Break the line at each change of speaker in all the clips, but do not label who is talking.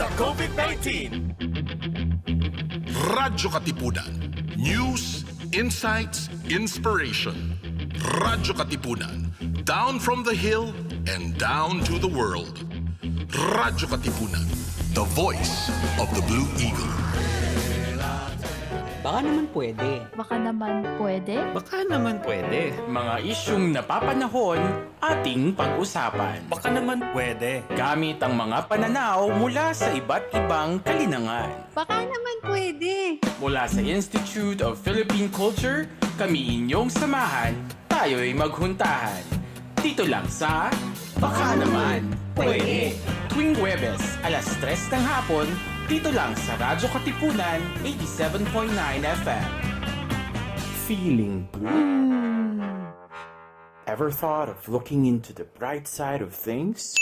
sa COVID-19.
Radyo-katipunan. News, insights, inspiration. Radyo-katipunan. Down from the hill and down to the world. Radyo-katipunan. The voice of the Blue Eagle.
Baka naman pwede.
Baka naman pwede?
Baka naman pwede. Mga isyung napapanahon, ating pag-usapan. Baka naman pwede. Gamit ang mga pananaw mula sa iba't ibang kalinangan.
Baka naman pwede.
Mula sa Institute of Philippine Culture, kami inyong samahan, tayo'y maghuntahan. Dito lang sa Baka Naman Pwede. Tuwing Huwebes, alas 3 ng hapon, dito lang sa Radyo-Katipunan 87.9 FM. Feeling blue? Ever thought of looking into the bright side of things?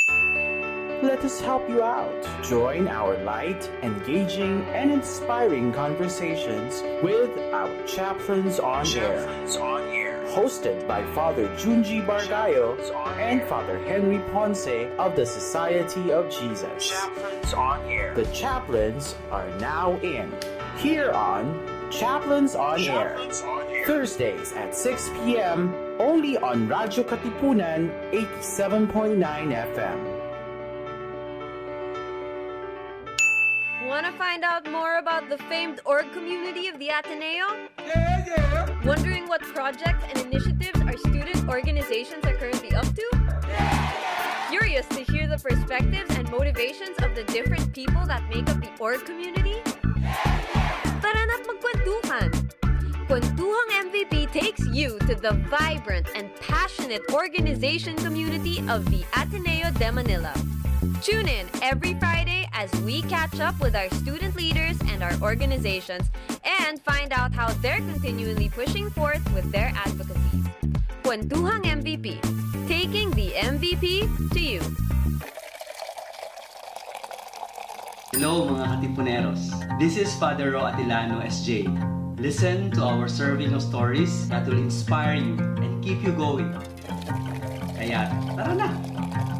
Let us help you out. Join our light, engaging, and inspiring conversations with our chaplains on air. Hosted by Father Junji Bargayo and Father Henry Ponce of the Society of Jesus. Chaplains on Air. The chaplains are now in. Here on Chaplains on Air. Thursdays at 6 p.m. only on radyo-katipunan 87.9 FM.
Want to find out more about the famed org community of the Ateneo? Yeah! Wondering what projects and initiatives our student organizations are currently up to? Curious to hear the perspectives and motivations of the different people that make up the org community? Tara na't magkwentuhan! Kuwentuhang MVP takes you to the vibrant and passionate organization community of the Ateneo de Manila. Tune in every Friday as we catch up with our student leaders and our organizations and find out how they're continually pushing forth with their advocacies. Kuwentuhang MVP, taking the MVP to you.
Hello mga katipuneros. This is Father Ro Atilano SJ. Listen to our serving of stories that will inspire you and keep you going. Kaya tara na!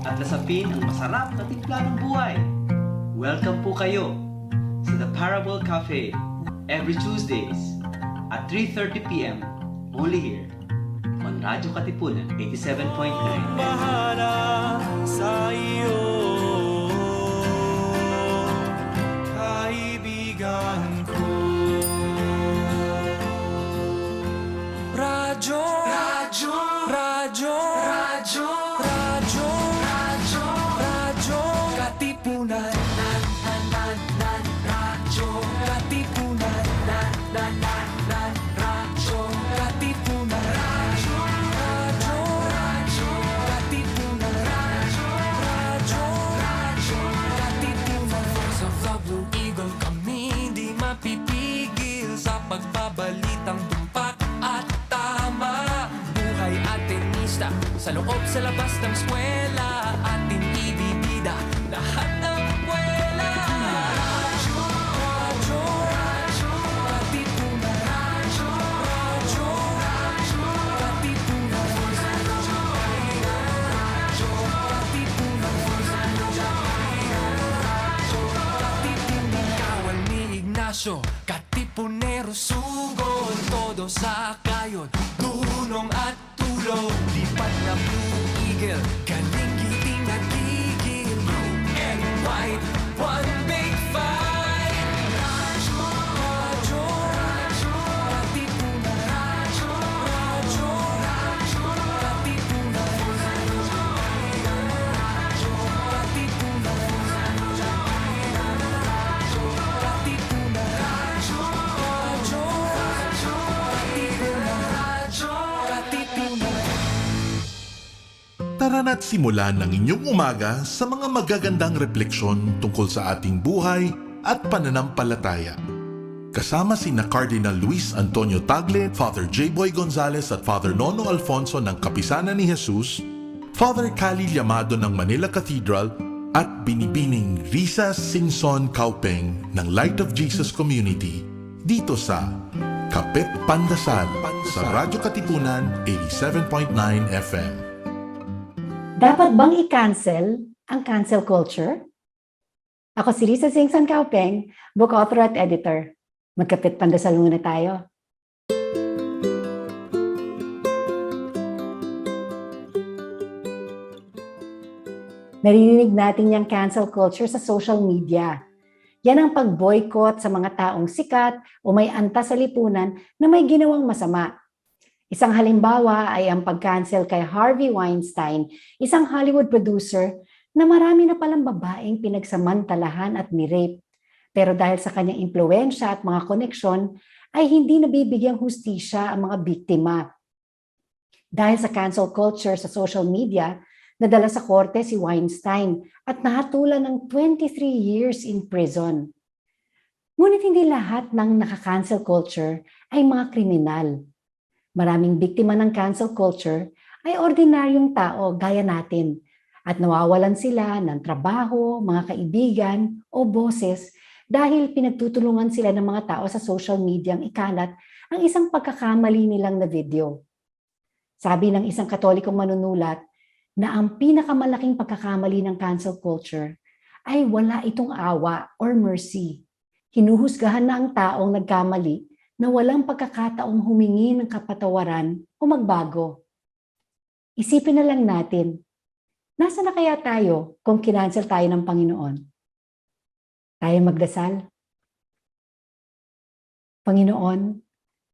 At lasapin ang masarap na timpla ng buhay. Welcome po kayo sa The Parable Cafe every Tuesdays at 3:30 p.m. only here on Radyo Katipunan 87.9.
Bahala sa iyo, kaibigan ko. Radyo, radyo, radyo, radyo, radyo, radyo, radyo, katipunan, radyo, katipunan, radyo, katipunan, radyo, radyo, katipunan, radyo, katipunan. Voice of the Blue Eagle, kami di mapipigil sa pagbabalitang tumpak at tama. Buhay atenista, sa loob sa labas ng eskwela, ating ibibida lahat ng kwela. Radyo, radyo, radyo, katipunan, radyo, radyo, radyo, katipunan, radyo, katipunan, radyo, katipunan. Kawal ni Ignacio, katipunero, sugod, todo sa kayon, dunong at tulog, lipat na Blue Eagle, galing giting nagigil, blue and white, one big fight. Radyo, radyo, radyo, katipunan, radyo, radyo, radyo, katipunan, radyo, katipunan, radyo, katipunan, radyo, radyo, radyo, katipunan, radyo, katipunan.
Tara na't simulan ng inyong umaga sa mga magagandang refleksyon tungkol sa ating buhay at pananampalataya. Kasama sina Cardinal Luis Antonio Tagle, Father J. Boy Gonzales at Father Nono Alfonso ng Kapisanan ni Jesus, Father Cali Llamado ng Manila Cathedral at Binibining Risa Singson Kaupeng ng Light of Jesus Community dito sa Kapit Pandasal sa Radyo Katipunan 87.9 FM.
Dapat bang i-cancel ang cancel culture?
Ako si Risa Singson Kaupeng, book author at editor. Magkapit pandasal muna tayo. Naririnig natin yung cancel culture sa social media. Yan ang pag-boycott sa mga taong sikat o may antas sa lipunan na may ginawang masama. Isang halimbawa ay ang pag-cancel kay Harvey Weinstein, isang Hollywood producer na marami na palang babaeng pinagsamantalahan at ni-rape. Pero dahil sa kanyang impluwensya at mga koneksyon, ay hindi nabibigyang hustisya ang mga biktima. Dahil sa cancel culture sa social media, nadala sa korte si Weinstein at nahatulan ng 23 years in prison. Ngunit hindi lahat ng naka-cancel culture ay mga kriminal. Maraming biktima ng cancel culture ay ordinaryong tao gaya natin at nawawalan sila ng trabaho, mga kaibigan o boses dahil pinagtutulungan sila ng mga tao sa social media ang ikalat ang isang pagkakamali nilang na video. Sabi ng isang Katolikong manunulat, na ang pinakamalaking pagkakamali ng cancel culture ay wala itong awa or mercy. Hinuhusgahan na ang taong nagkamali na walang pagkakataong humingi ng kapatawaran o magbago. Isipin na lang natin, nasa na kaya tayo kung kinancel tayo ng Panginoon? Tayo magdasal. Panginoon,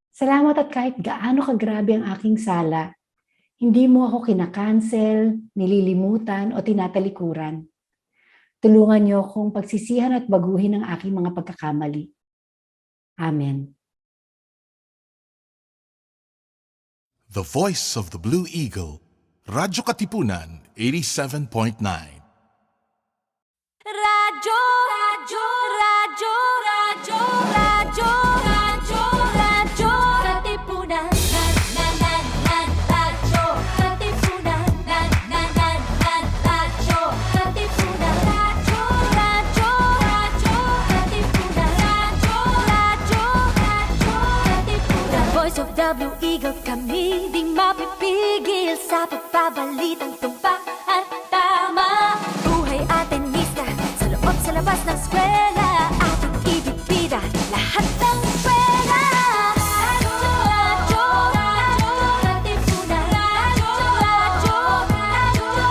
salamat at kahit gaano kagrabe ang aking sala, hindi mo ako kinakancel, nililimutan o tinatalikuran. Tulungan niyo akong pagsisihan at baguhin ang aking mga pagkakamali. Amen.
The Voice of the Blue Eagle, Radyo Katipunan, 87.9.
Radyo, radyo, radyo, radyo, radyo, radyo, radyo, katipunan. Radyo, katipunan. Radyo, katipunan. Radyo, radyo, radyo, katipunan. Radyo, katipunan. Voice of the Blue Eagle, kami di mapipigil sa pagbabalitang tumpak at tama. Buhay atin mista sa loob sa labas ng eskwela, ating ibibida lahat ng pera. Radyo, radyo, katipunan. Radyo, radyo,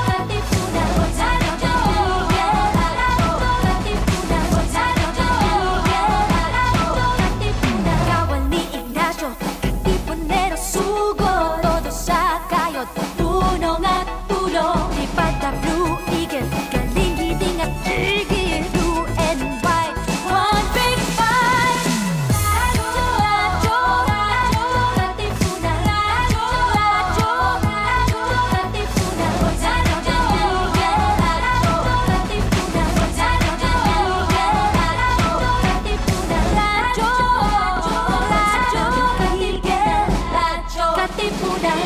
katipunan. Radyo, katipunan. Katipunan. Kawal ni Ignacio, katipunero sugo, todo sa kayod, tunong at tulong. Lipad na Blue Eagle, galing hiding at tigil. Blue and white, one big fight. Radyo, radyo, radyo, katipunan. Radyo, radyo, radyo, katipunan. Radyo, katipunan. Radyo, katipunan.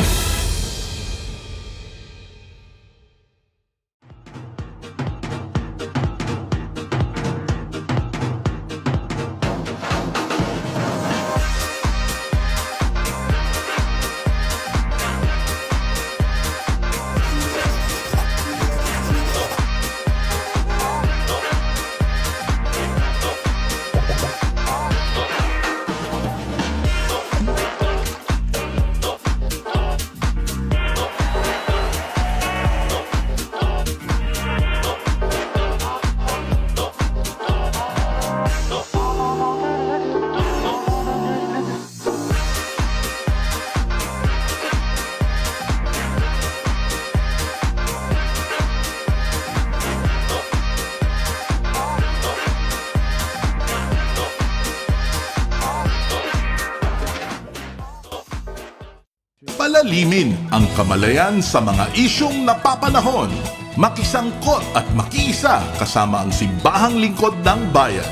Palalimin ang kamalayan sa mga isyong napapanahon. Makisangkot at makiisa kasama ang Simbahang Lingkod ng Bayan,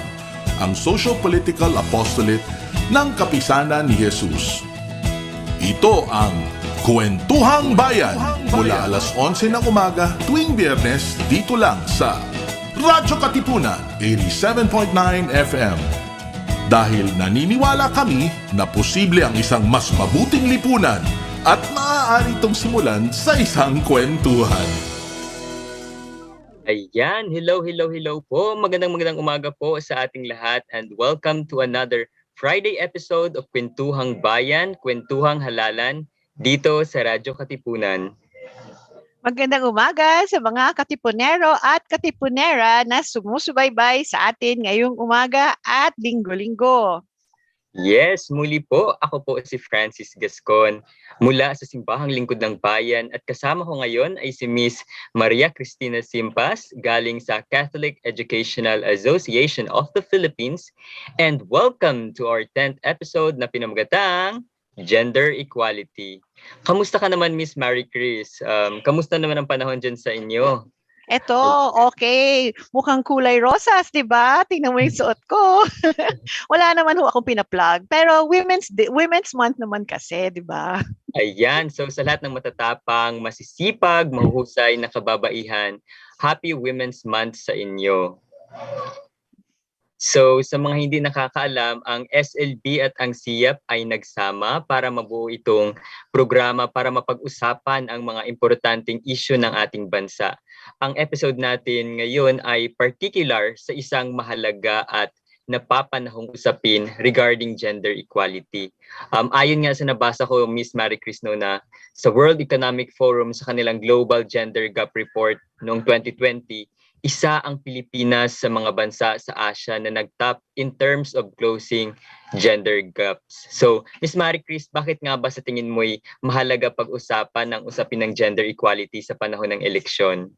ang social-political apostolate ng Kapisanan ni Jesus. Ito ang Kuwentuhang Bayan mula alas 11 ng umaga tuwing Biyernes dito lang sa Radyo Katipunan 87.9 FM. Dahil naniniwala kami na posible ang isang mas mabuting lipunan at maaari itong simulan sa isang kwentuhan.
Ayan, hello po. Magandang umaga po sa ating lahat and welcome to another Friday episode of Kuwentuhang Bayan, Kuwentuhang Halalan dito sa radyo-katipunan.
Magandang umaga sa mga katipunero at katipunera na sumusubaybay sa atin ngayong umaga at linggo-linggo.
Yes, muli po. Ako po si Francis Gascon mula sa Simbahang Lingkod ng Bayan at kasama ko ngayon ay si Miss Maria Cristina Simpas galing sa Catholic Educational Association of the Philippines, and welcome to our 10th episode na pinamagatang Gender Equality. Kamusta ka naman, Miss Marie Chris? Kamusta naman ang panahon dyan sa inyo?
Eto, okay. Mukhang kulay rosas, di ba? Tingnan mo yung suot ko. Wala naman ho akong pinaplug. Pero Women's Month naman kasi, di ba?
Ayan, so sa lahat ng matatapang, masisipag, mahuhusay na kababaihan, Happy Women's Month sa inyo. So sa mga hindi nakakaalam, ang SLB at ang CEAP ay nagsama para mabuo itong programa para mapag-usapan ang mga importanteng issue ng ating bansa. Ang episode natin ngayon ay particular sa isang mahalaga at napapanahong usapin regarding gender equality. Ayon nga sa nabasa ko, Miss Marie Chris, na sa World Economic Forum sa kanilang Global Gender Gap Report noong 2020, isa ang Pilipinas sa mga bansa sa Asia na nag-top in terms of closing gender gaps. So, Ms. Marie Chris, bakit nga ba sa tingin mo'y mahalaga pag-usapan ng usapin ng gender equality sa panahon ng eleksyon?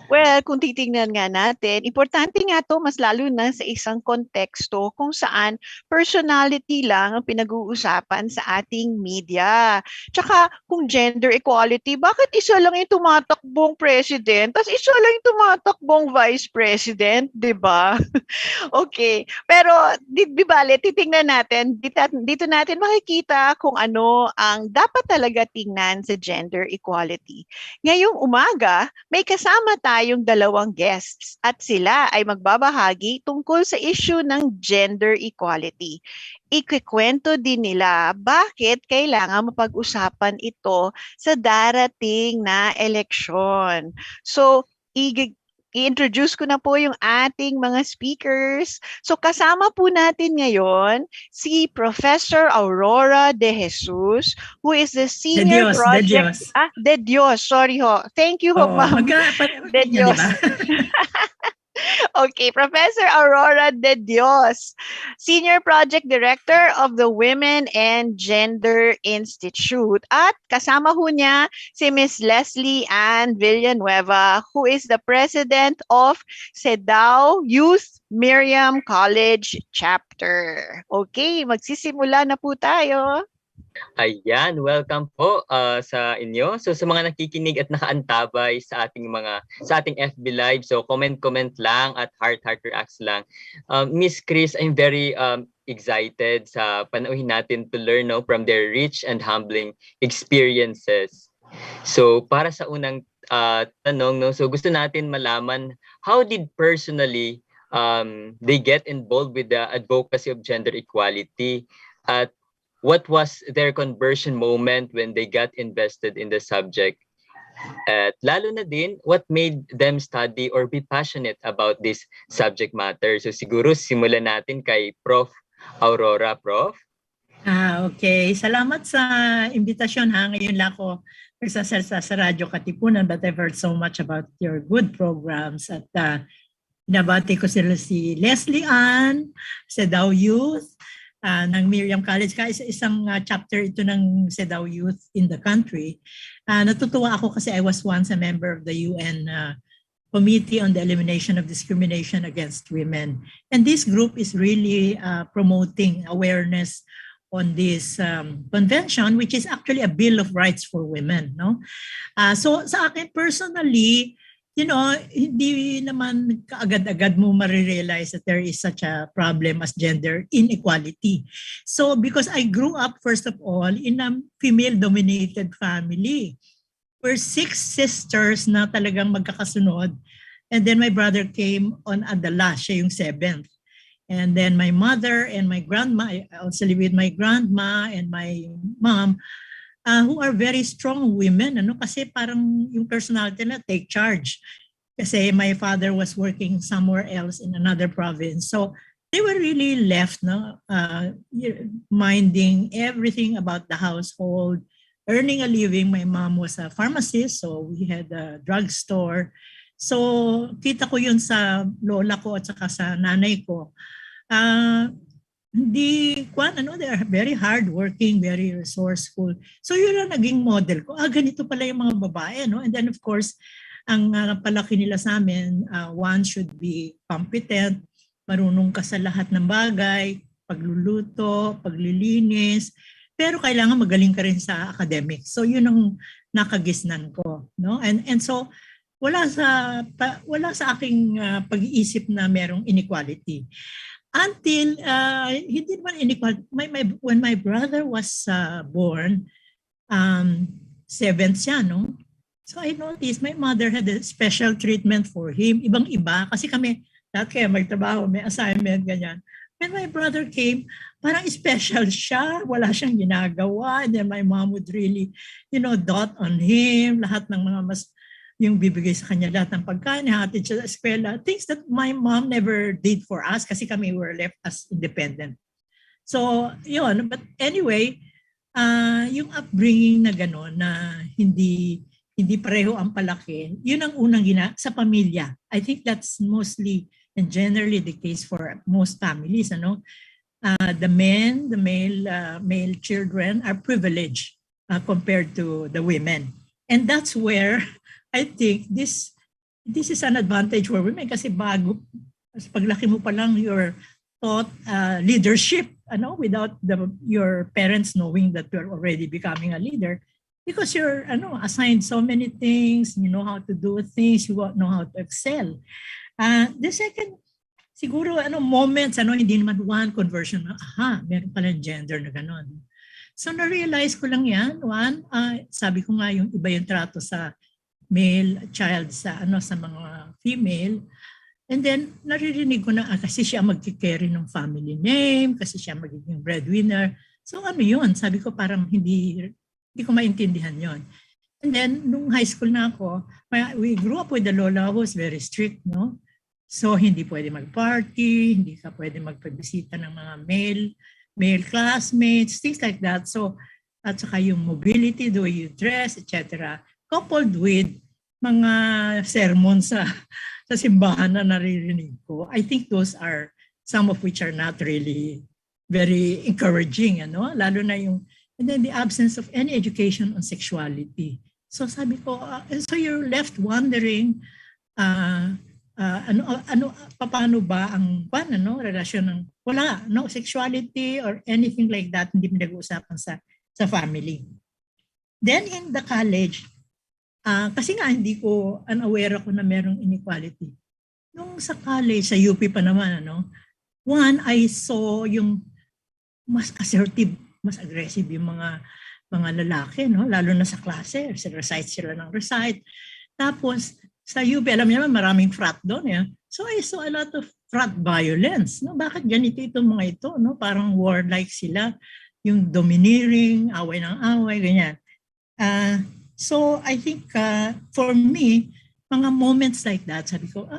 Well, kung titingnan nga natin, importante nga to mas lalo na sa isang konteksto kung saan personality lang ang pinag-uusapan sa ating media. Tsaka kung gender equality, bakit isa lang yung tumatakbong president, tapos isa lang yung tumatakbong vice president, di ba? Okay. Pero di bale, titingnan natin, dito natin makikita kung ano ang dapat talaga tingnan sa gender equality. Ngayong umaga, may kasama tayong dalawang guests at sila ay magbabahagi tungkol sa issue ng gender equality. Ikikwento din nila bakit kailangan mapag-usapan ito sa darating na eleksyon. So, i-introduce ko na po yung ating mga speakers. So kasama po natin ngayon si Professor Aurora De Jesus, who is the Senior Project... De Dios, sorry ho. Thank you ho, ma'am. De Dios. Okay, Professor Aurora De Dios, Senior Project Director of the Women and Gender Institute. At kasama ho niya si Ms. Leslie Ann Villanueva, who is the President of CEDAW Youth Miriam College Chapter. Okay, magsisimula na po tayo.
Ayan, welcome po sa inyo. So sa mga nakikinig at nakaantabay sa ating FB Live, so comment lang at heart reacts lang. Miss Chris, I'm very excited sa panauhin natin to learn from their rich and humbling experiences. So para sa unang tanong, so gusto natin malaman, how did personally they get involved with the advocacy of gender equality, at what was their conversion moment when they got invested in the subject? At lalo na din, what made them study or be passionate about this subject matter? So siguro simulan natin kay Prof. Aurora. Prof?
Okay. Salamat sa imbitasyon ha. Ngayon lang ako nagsasalsa sa radyo-katipunan, but I've heard so much about your good programs. At nabati ko sila si Leslie Ann, CEDAW Youth, ng Miriam College, kaya isang chapter ito ng CEDAW Youth in the country. Natutuwa ako kasi I was once a member of the UN Committee on the Elimination of Discrimination Against Women. And this group is really promoting awareness on this convention, which is actually a Bill of Rights for Women. No? So sa akin personally, hindi naman kaagad-agad mo marirealize that there is such a problem as gender inequality. So because I grew up, first of all, in a female-dominated family. We're 6 sisters na talagang magkakasunod. And then my brother came on at the last, siya yung 7th. And then my mother and my grandma, I also live with my grandma and my mom, who are very strong women, kasi parang yung personality na take charge. kasi my father was working somewhere else in another province. So they were really left, no, minding everything about the household, earning a living. My mom was a pharmacist, so we had a drugstore. So kita ko yun sa lola ko at saka sa nanay ko. They are very hardworking, very resourceful. So yun ang naging model ko. Ganito pala yung mga babae, no? And then of course, ang palaki nila sa amin, one should be competent, marunong ka sa lahat ng bagay, pagluluto, paglilinis, pero kailangan magaling ka rin sa academics. So yun ang nakagisnan ko, no? And so wala sa aking pag-iisip na merong inequality. Until hindi naman inequality. When my brother was born, 7th siya, no? So I noticed my mother had a special treatment for him. Ibang-iba. Kasi kami, lahat kaya magtrabaho, may assignment, ganyan. When my brother came, parang special siya. Wala siyang ginagawa. And then my mom would really, dot on him. Lahat ng mga yung bibigay sa kanya lahat ng pagkain, hatid siya sa eskwela. Things that my mom never did for us kasi kami were left as independent. So, yun. But anyway, yung upbringing na gano'n na hindi pareho ang palaki, yun ang unang sa pamilya. I think that's mostly and generally the case for most families. The male children are privileged compared to the women. And that's where I think this is an advantage for women kasi paglaki mo pa lang, you're taught leadership, without your parents knowing that you're already becoming a leader because you're assigned so many things, you know how to do things, you know how to excel. The second, siguro moments, hindi naman one conversion, meron pala gender na gano'n. So na-realize ko lang yan, sabi ko nga yung iba yung trato sa male child sa mga female. And then naririnig ko na kasi siya magki-carry ng family name, kasi siya magiging breadwinner. So yun, sabi ko parang hindi ko maintindihan yon. And then nung high school na ako, we grew up with the lola who was very strict, no? So hindi pwede mag-party, hindi ka pwede magpabisita ng mga male classmates, things like that. So at saka yung mobility, the way you dress, etc. Coupled with mga sermon sa simbahan na naririnig ko. I think those are some of which are not really very encouraging, lalo na and then the absence of any education on sexuality. So sabi ko, so you're left wondering, paano ba ang relasyon ng wala, no sexuality or anything like that, hindi pinag-uusapan sa family. Then in the college, kasi nga hindi ko unaware ako na merong inequality. Nung sa college, sa UP pa naman, one, I saw yung mas assertive, mas aggressive yung mga lalaki, lalo na sa klase, recite sila ng recite. Tapos sa UP, alam niyo naman maraming frat doon. So I saw a lot of frat violence. Bakit ganito itong mga ito? Parang warlike sila, yung domineering, away ng away, ganyan. So I think for me, mga moments like that, sabi ko,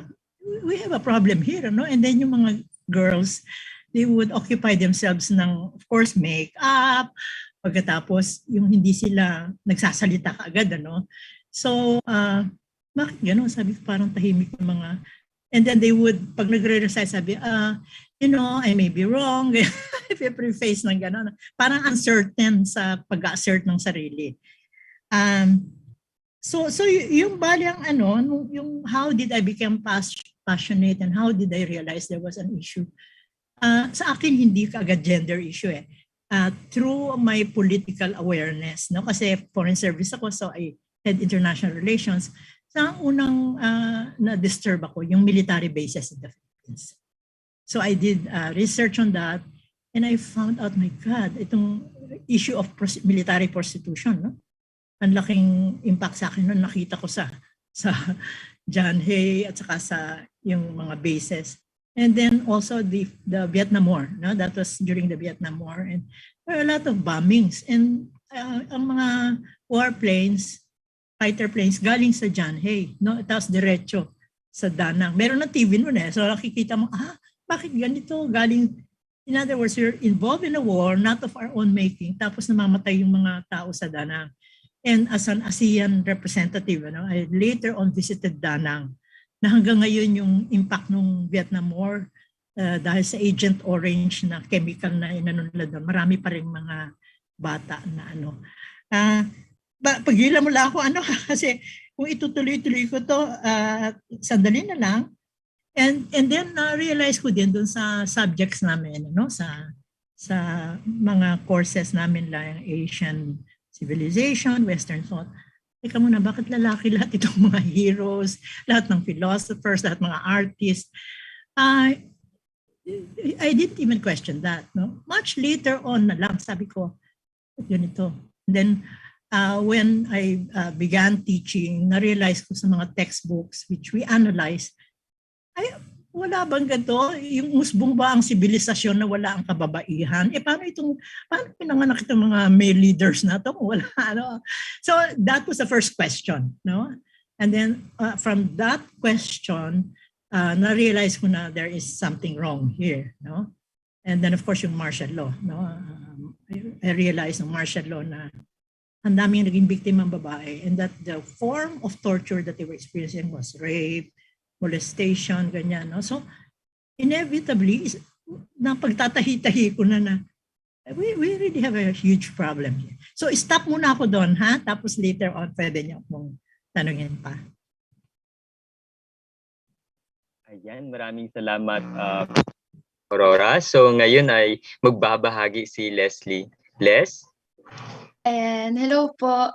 we have a problem here, And then yung mga girls, they would occupy themselves ng, of course, make-up, pagkatapos yung hindi sila nagsasalita kaagad, So, bakit gano'n? Sabi ko, parang tahimik ng mga, and then they would, pag nagre-recite, sabi, I may be wrong, if you preface ng gano'n, parang uncertain sa pag-assert ng sarili. So yung balang yung how did I become passionate and how did I realize there was an issue? Sa akin hindi kaagad gender issue through my political awareness, kasi foreign service ako, so I had international relations. Sa unang na-disturb ako yung military bases in the Philippines. So I did research on that and I found out, my God, itong issue of military prostitution, ang laking impact sa akin nung nakita ko sa John Hay at saka sa yung mga bases. And then also the Vietnam War, that was during the Vietnam War, and there were a lot of bombings and ang mga warplanes, fighter planes galing sa John Hay, tapos diretso sa Danang. Meron ng TV noon So nakikita mo, bakit ganito? Galing, in other words, you're involved in a war, not of our own making, tapos namamatay yung mga tao sa Danang. And as an ASEAN representative, I later on visited Danang, na hanggang ngayon yung impact ng Vietnam War, dahil sa Agent Orange na chemical na inanunlad doon, marami pa rin mga bata na pagilan mo lang ako kasi kung itutuloy-tuloy ko to, sandali na lang. And then realize ko din doon sa subjects namin, sa mga courses namin lang, Asian civilization, Western thought. Teka muna, bakit lalaki lahat itong mga heroes, lahat ng philosophers, lahat mga artists? I didn't even question that. Much later on na lang, sabi ko, ganito. And then, when I began teaching, na-realize ko sa mga textbooks which we analyze, wala bang ganito? Yung musbong ba ang sibilisasyon na wala ang kababaihan? Paano pinanganak itong mga male leaders na ito? Wala, So, that was the first question. And then, from that question, na-realize ko na there is something wrong here. And then, of course, yung martial law. I realized yung martial law na ang daming naging biktima ng babae and that the form of torture that they were experiencing was rape, molestation, ganyan. So, inevitably, napagtatahi-tahi ko na we really have a huge problem here. So, stop muna ako doon, Tapos later on, pwede niyo akong tanungin pa.
Ayan, maraming salamat, Aurora. So, ngayon ay magbabahagi si Leslie. Les?
And hello po.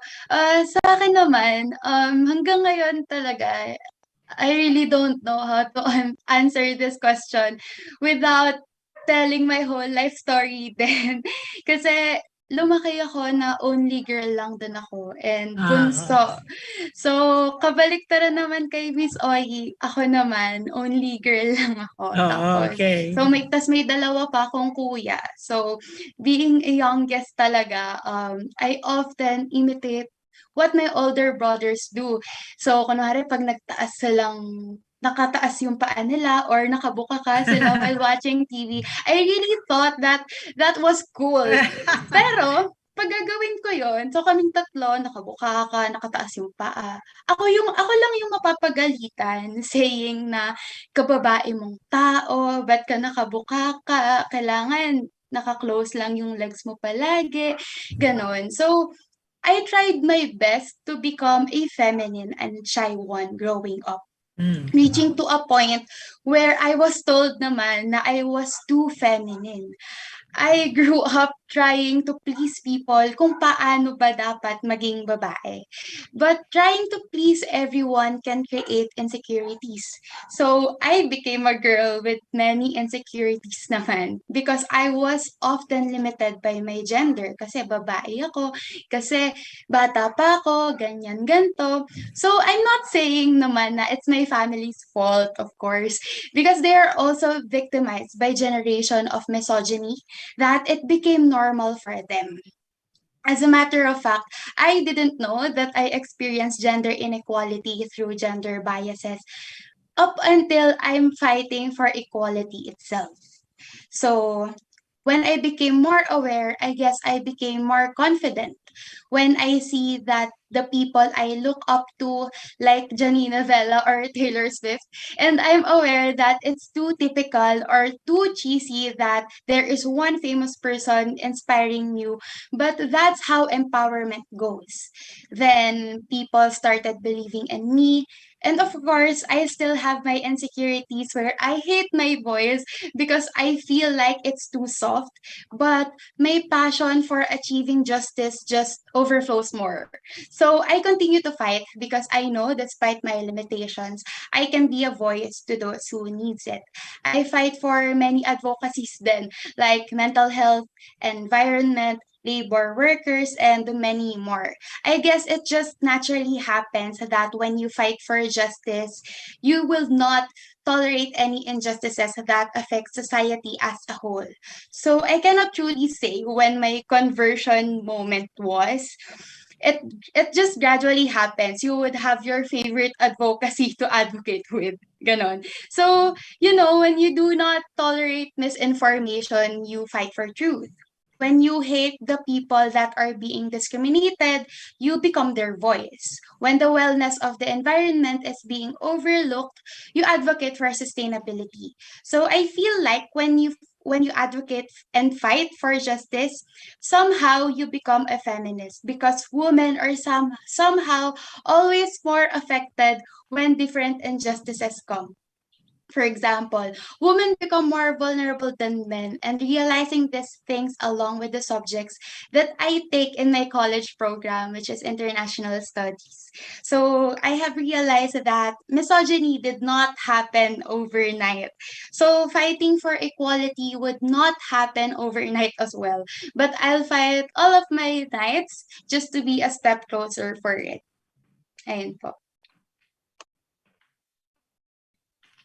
Sa akin naman, hanggang ngayon talaga, I really don't know how to answer this question without telling my whole life story then. Kasi lumaki ako na only girl lang din ako and bunso. So, kabaliktaran naman kay Miss Oyi, ako naman, only girl lang ako. Tapos,
okay.
So, may dalawa pa akong kuya. So, being a youngest talaga, I often imitate what my older brothers do. So, kunwari, pag nakataas yung paa nila or nakabuka ka sila while watching TV, I really thought that was cool. Pero, pag gagawin ko yon, so kaming tatlo, nakabuka ka, nakataas yung paa. Ako lang yung mapapagalitan, saying na kababae mong tao, ba't ka nakabuka ka, kailangan naka-close lang yung legs mo palagi, ganon. So, I tried my best to become a feminine and shy one growing up. Reaching to a point where I was told naman na I was too feminine. I grew up trying to please people kung paano ba dapat maging babae. But trying to please everyone can create insecurities. So I became a girl with many insecurities naman because I was often limited by my gender. Kasi babae ako, kasi bata pa ako, ganyan, ganto. So I'm not saying naman na it's my family's fault, of course, because they are also victimized by generation of misogyny that it became normal for them. As a matter of fact, I didn't know that I experienced gender inequality through gender biases up until I'm fighting for equality itself. So, when I became more aware, I guess I became more confident when I see that the people I look up to, like Janina Vella or Taylor Swift, and I'm aware that it's too typical or too cheesy that there is one famous person inspiring you, but that's how empowerment goes. Then people started believing in me. And of course, I still have my insecurities where I hate my voice because I feel like it's too soft. But my passion for achieving justice just overflows more. So I continue to fight because I know despite my limitations, I can be a voice to those who needs it. I fight for many advocacies then, like mental health, environment, labor workers, and many more. I guess it just naturally happens that when you fight for justice, you will not tolerate any injustices that affect society as a whole. So I cannot truly say when my conversion moment was. it it just gradually happens. You would have your favorite advocacy to advocate with. Ganon. So, when you do not tolerate misinformation, you fight for truth. When you hate the people that are being discriminated, you become their voice. When the wellness of the environment is being overlooked, you advocate for sustainability. So I feel like when you advocate and fight for justice, somehow you become a feminist because women are somehow always more affected when different injustices come. For example, women become more vulnerable than men, and realizing these things along with the subjects that I take in my college program, which is international studies. So I have realized that misogyny did not happen overnight. So fighting for equality would not happen overnight as well. But I'll fight all of my nights just to be a step closer for it. Ayun po.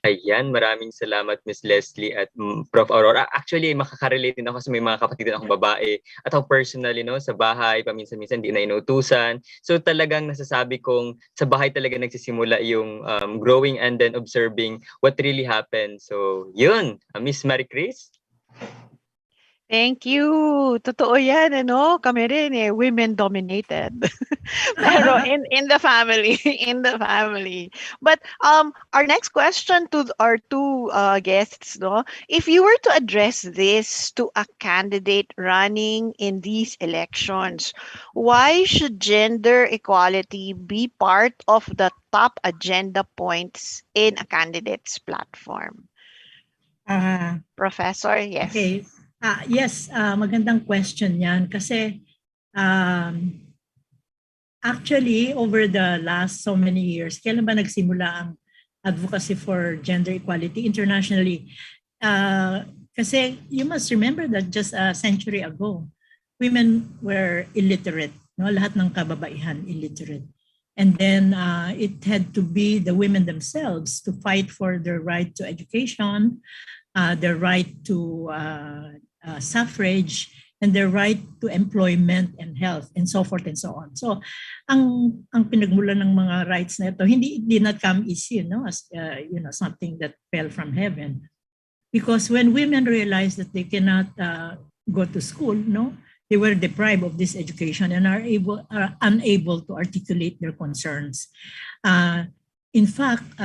Ayan, maraming salamat Miss Leslie at Prof. Aurora. Actually, makaka-relate din ako sa may mga kapatid din akong babae. At ako personally, sa bahay, paminsan-minsan di na inutusan. So talagang nasasabi kong sa bahay talaga nagsisimula yung growing and then observing what really happened. So yun, Miss Marie Chris.
Thank you. Totoo yan, Kami rin women dominated. Pero in the family, in the family. But our next question to our two guests, if you were to address this to a candidate running in these elections, why should gender equality be part of the top agenda points in a candidate's platform? Professor, yes.
Okay. Yes, magandang question yan kasi actually over the last so many years, kailan ba nagsimula ang advocacy for gender equality internationally? Kasi you must remember that just a century ago, women were illiterate. Lahat ng kababaihan illiterate. And then it had to be the women themselves to fight for their right to education, their right to suffrage, and their right to employment and health, and so forth and so on. So, ang pinagmulan ng mga rights na ito, did not come easy, as something that fell from heaven. Because when women realized that they cannot go to school, they were deprived of this education and are unable to articulate their concerns. In fact,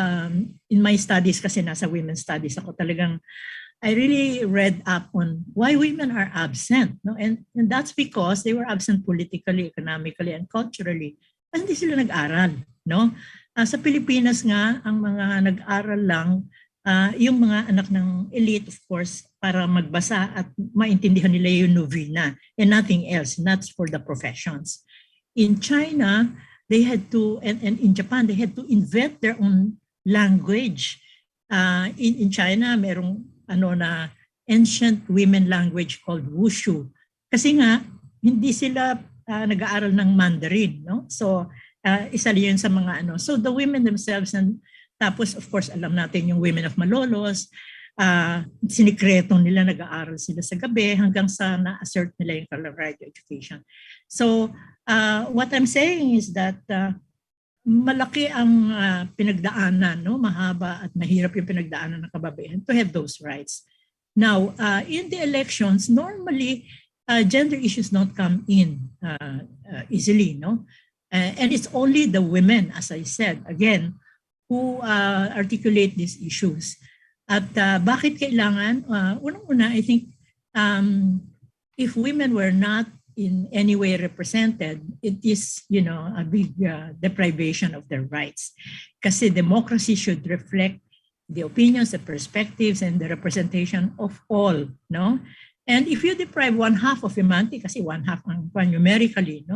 in my studies, kasi nasa women's studies ako, talagang I really read up on why women are absent. And that's because they were absent politically, economically, and culturally. Kasi hindi sila nag-aral. Sa Pilipinas nga, ang mga nag-aral lang, yung mga anak ng elite, of course, para magbasa at maintindihan nila yung novena and nothing else, not for the professions. In China, they had to, and in Japan, they had to invent their own language. In China, merong na ancient women language called Wushu. Kasi nga, hindi sila nag-aaral ng Mandarin. So, isa yun sa mga So, the women themselves, and tapos, of course, alam natin yung women of Malolos, sinikreto nila, nag-aaral sila sa gabi hanggang sa na-assert nila yung right to education. So, what I'm saying is that malaki ang pinagdaanan, mahaba at mahirap yung pinagdaanan ng kababaihan to have those rights. Now, in the elections, normally, gender issues don't come in easily, and it's only the women, as I said, again, who articulate these issues. At bakit kailangan? Unang-una, I think, if women were not in any way represented, it is, a big deprivation of their rights. Kasi democracy should reflect the opinions, the perspectives, and the representation of all, And if you deprive 1/2 of humanity, kasi 1/2 ang numerically,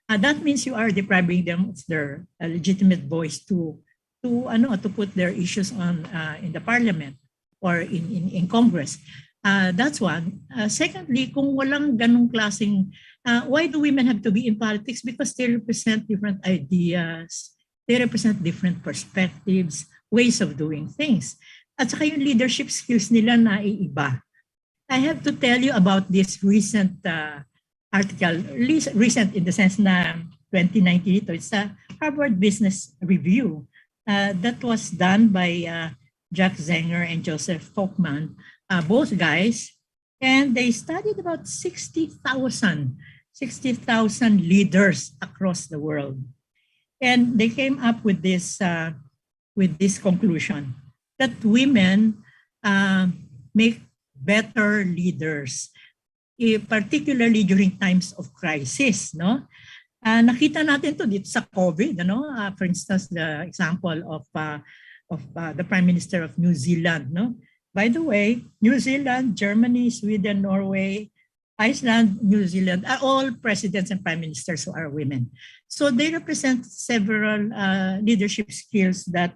that means you are depriving them of their legitimate voice to put their issues on in the parliament or in Congress. That's one. Secondly, kung walang ganong klaseng, why do women have to be in politics? Because they represent different ideas, they represent different perspectives, ways of doing things. At saka yung leadership skills nila naiiba. I have to tell you about this recent article, recent in the sense na 2019 ito. It's a Harvard Business Review that was done by Jack Zenger and Joseph Folkman, both guys, and they studied about 60,000 leaders across the world. And they came up with this conclusion that women make better leaders, particularly during times of crisis, no? Nakita natin to dito sa COVID, no? For instance, the example of the Prime Minister of New Zealand, no? By the way, New Zealand, Germany, Sweden, Norway, Iceland, New Zealand are all presidents and prime ministers who are women. So they represent several leadership skills that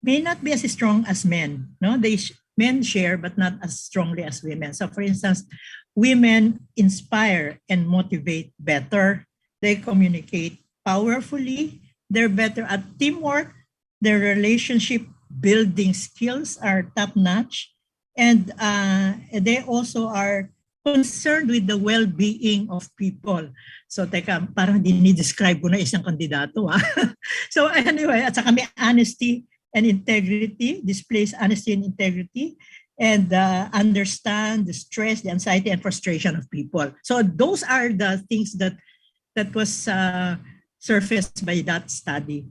may not be as strong as men. No, men share, but not as strongly as women. So for instance, women inspire and motivate better. They communicate powerfully. They're better at teamwork. Their relationship building skills are top-notch. And they also are concerned with the well-being of people. So teka, parang dinidescribe ko na isang kandidato. So anyway, at saka may honesty and integrity, displays honesty and integrity, and understand the stress, the anxiety, and frustration of people. So those are the things that was surfaced by that study.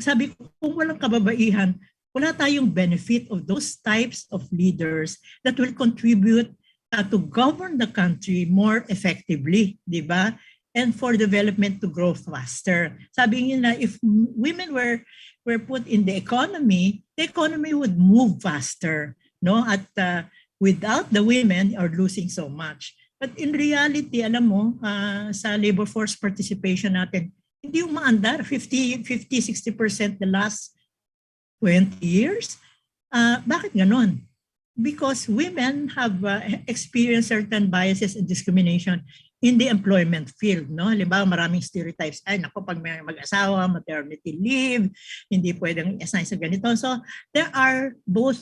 Sabi ko, kung walang kababaihan, wala tayong benefit of those types of leaders that will contribute to govern the country more effectively, di ba? And for development to grow faster. Sabi nila, if women were put in the economy would move faster, no? At without the women are losing so much. But in reality, alam mo, sa labor force participation natin, hindi umaandar, 50-60% the last 20 years. Bakit ganon? Because women have experienced certain biases and discrimination in the employment field, no? Halimbawa, maraming stereotypes. Ay, naku, pag may mag-asawa, maternity leave, hindi pwedeng i-assign sa ganito. So, there are both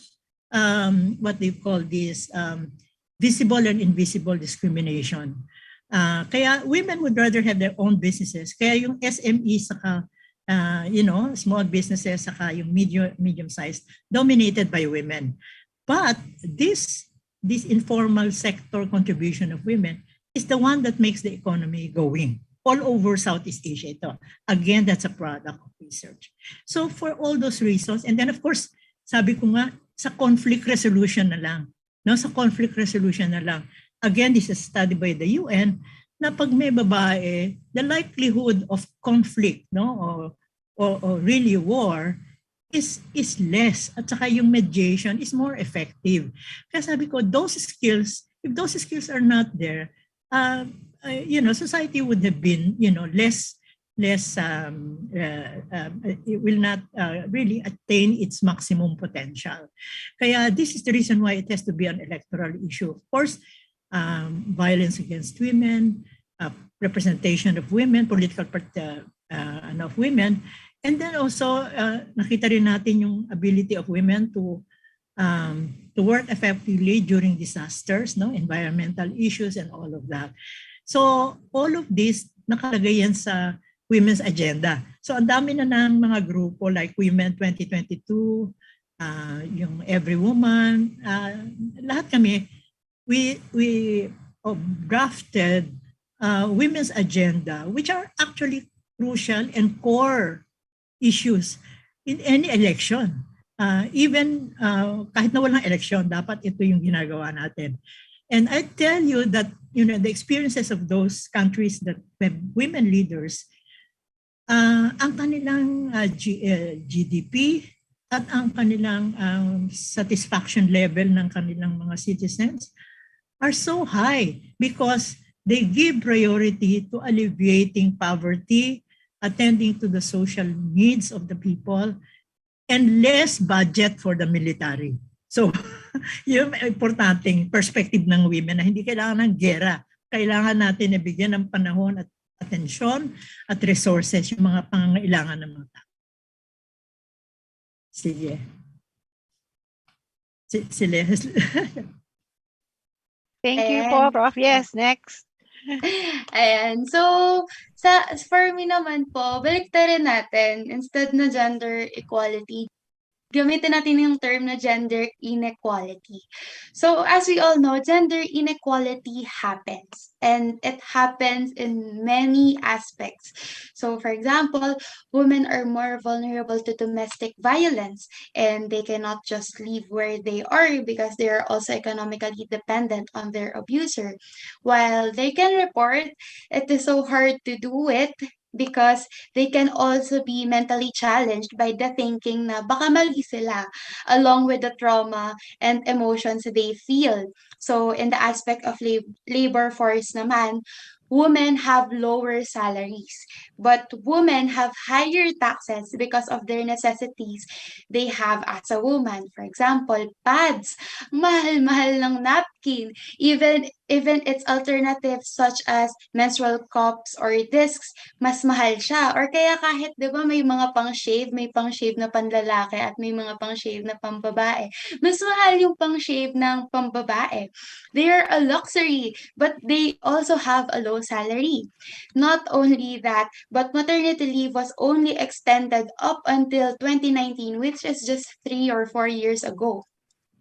what they call this visible and invisible discrimination. Kaya women would rather have their own businesses. Kaya yung SME saka small businesses saka yung medium-sized dominated by women. But this informal sector contribution of women is the one that makes the economy going all over Southeast Asia. Ito. Again, that's a product of research. So for all those reasons, and then of course, sabi ko nga, sa conflict resolution na lang. No, sa conflict resolution na lang. Again, this is studied by the UN na pag may babae, the likelihood of conflict, no, or really war is less, at saka yung mediation is more effective. Kaya sabi ko, those skills, if those skills are not there, society would have been, less it will not really attain its maximum potential. Kaya this is the reason why it has to be an electoral issue. Of course, violence against women, representation of women, political of women, and then also nakita rin natin yung ability of women to work effectively during disasters, no, environmental issues and all of that. So all of this nakalagay yan sa women's agenda. So ang dami na ng mga grupo like Women 2022, yung Every Woman, lahat kami, we drafted women's agenda, which are actually crucial and core issues in any election. Even kahit na walang election, dapat ito yung ginagawa natin. And I tell you that the experiences of those countries that have women leaders, ang kanilang GDP at ang kanilang satisfaction level ng kanilang mga citizens are so high because they give priority to alleviating poverty, attending to the social needs of the people, and less budget for the military. So, yung importanteng perspective ng women na hindi kailangan ng gera. Kailangan natin na bigyan ng panahon at atensyon at resources yung mga pangangailangan ng mga tao. Sige.
Thank you po, Prof. Yes, next.
Ayan. So, for me naman po, baliktarin natin. Instead na gender equality, gamitin natin yung term na gender inequality. So, as we all know, gender inequality happens. And it happens in many aspects. So, for example, women are more vulnerable to domestic violence, and they cannot just leave where they are because they are also economically dependent on their abuser. While they can report, it is so hard to do it because they can also be mentally challenged by the thinking na baka mali sila, along with the trauma and emotions they feel. So in the aspect of labor force naman, women have lower salaries, but women have higher taxes because of their necessities they have as a woman. For example, pads, mahal-mahal ng napkin, even its alternatives such as menstrual cups or discs, mas mahal siya. Or kaya kahit 'di ba may mga pang-shave, may pang-shave na panlalaki at may mga pang-shave na pambabae. Mas mahal yung pang-shave ng pambabae. They are a luxury, but they also have a low salary. Not only that, but maternity leave was only extended up until 2019, which is just 3 or 4 years ago.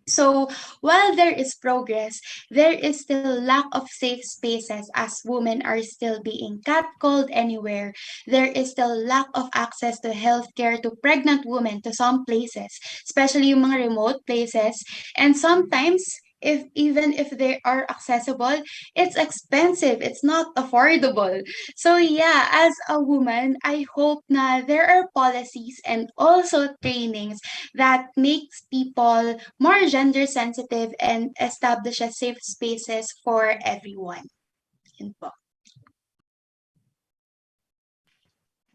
So, while there is progress, there is still lack of safe spaces as women are still being catcalled anywhere. There is still lack of access to healthcare to pregnant women to some places, especially yung mga remote places. And sometimes, even if they are accessible, it's expensive. It's not affordable. So yeah, as a woman, I hope na there are policies and also trainings that makes people more gender sensitive and establishes safe spaces for everyone. Yun po.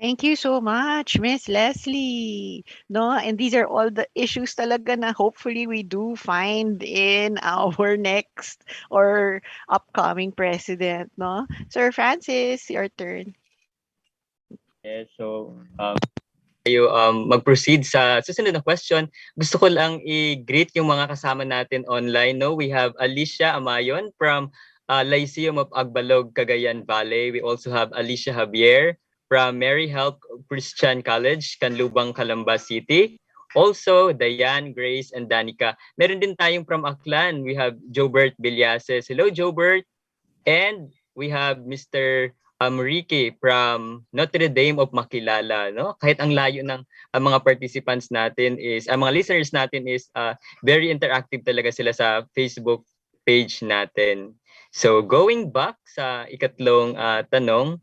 Thank you so much, Miss Leslie. No, and these are all the issues talaga na hopefully we do find in our next or upcoming president, no? Sir Francis, your turn.
Yes, so tayo mag-proceed sa susunod na question. Gusto ko lang i-greet yung mga kasama natin online. No, we have Alicia Amayon from Lyceum of Agbalog, Cagayan Valley. We also have Alicia Javier from Mary Help Christian College, Canlubang, Calamba City. Also, Diane, Grace, and Danica. Meron din tayong from Aklan. We have Jobert Villases. Hello, Jobert. And we have Mr. Ricky from Notre Dame of Makilala. No? Kahit ang layo ng mga participants natin is, ang mga listeners natin is very interactive talaga sila sa Facebook page natin. So, going back sa ikatlong tanong,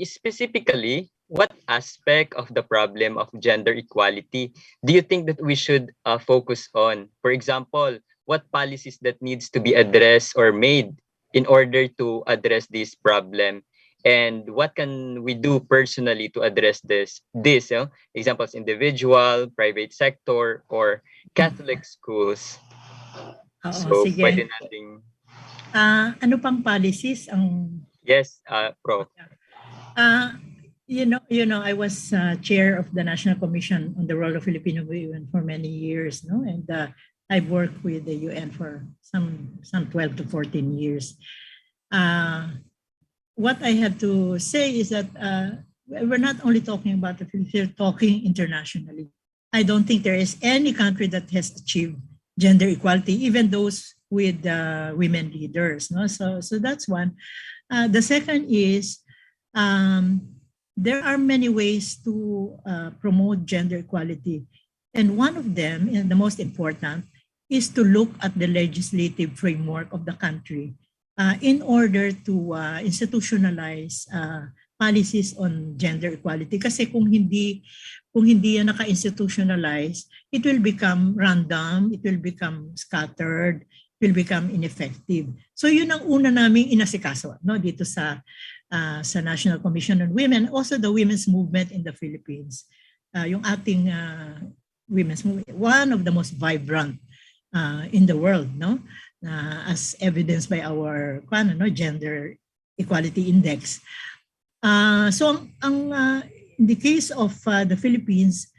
specifically, what aspect of the problem of gender equality do you think that we should focus on? For example, what policies that needs to be addressed or made in order to address this problem? And what can we do personally to address this? Examples, individual, private sector, or Catholic schools. So,
sige.
pwede nating...
ano pang policies ang...
Yes, Prof.
You know, I was chair of the National Commission on the Role of Filipino Women for many years, no, and I've worked with the UN for some 12 to 14 years. What I have to say is that we're not only talking about the Philippines, we're talking internationally. I don't think there is any country that has achieved gender equality, even those with women leaders, no. So that's one. The second is there are many ways to promote gender equality. And one of them, and the most important, is to look at the legislative framework of the country in order to institutionalize policies on gender equality. Kasi kung hindi yan naka-institutionalize, it will become random, it will become scattered, will become ineffective. So yun ang una naming inasikaso, no, dito sa National Commission on Women, also the women's movement in the Philippines. Yung ating women's movement, one of the most vibrant in the world, no, as evidenced by our gender equality index. So in the case of the Philippines,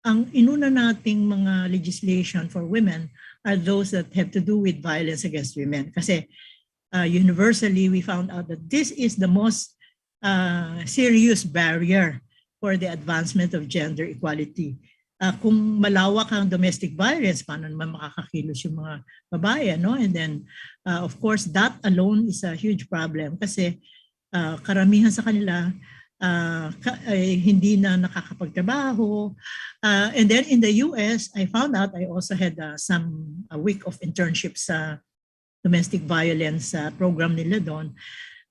ang inuna nating mga legislation for women are those that have to do with violence against women. Kasi universally, we found out that this is the most serious barrier for the advancement of gender equality. Kung malawak ang domestic violence, paano naman makakakilos yung mga babae, no? And then, of course, that alone is a huge problem kasi karamihan sa kanila hindi na nakakapagtrabaho. And then in the US, I found out I also had a week of internships sa domestic violence program nila doon.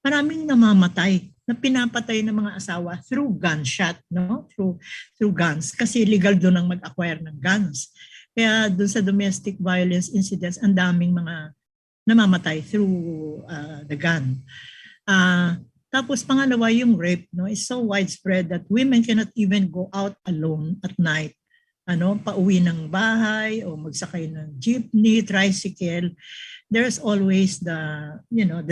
Maraming namamatay, na pinapatay ng mga asawa through gunshot, no? Through guns. Kasi illegal doon ang mag-acquire ng guns. Kaya doon sa domestic violence incidents, ang daming mga namamatay through the gun. Tapos pangalawa, yung rape, no, is so widespread that women cannot even go out alone at night. Pauwi ng bahay o magsakay ng jeepney, tricycle. There's always the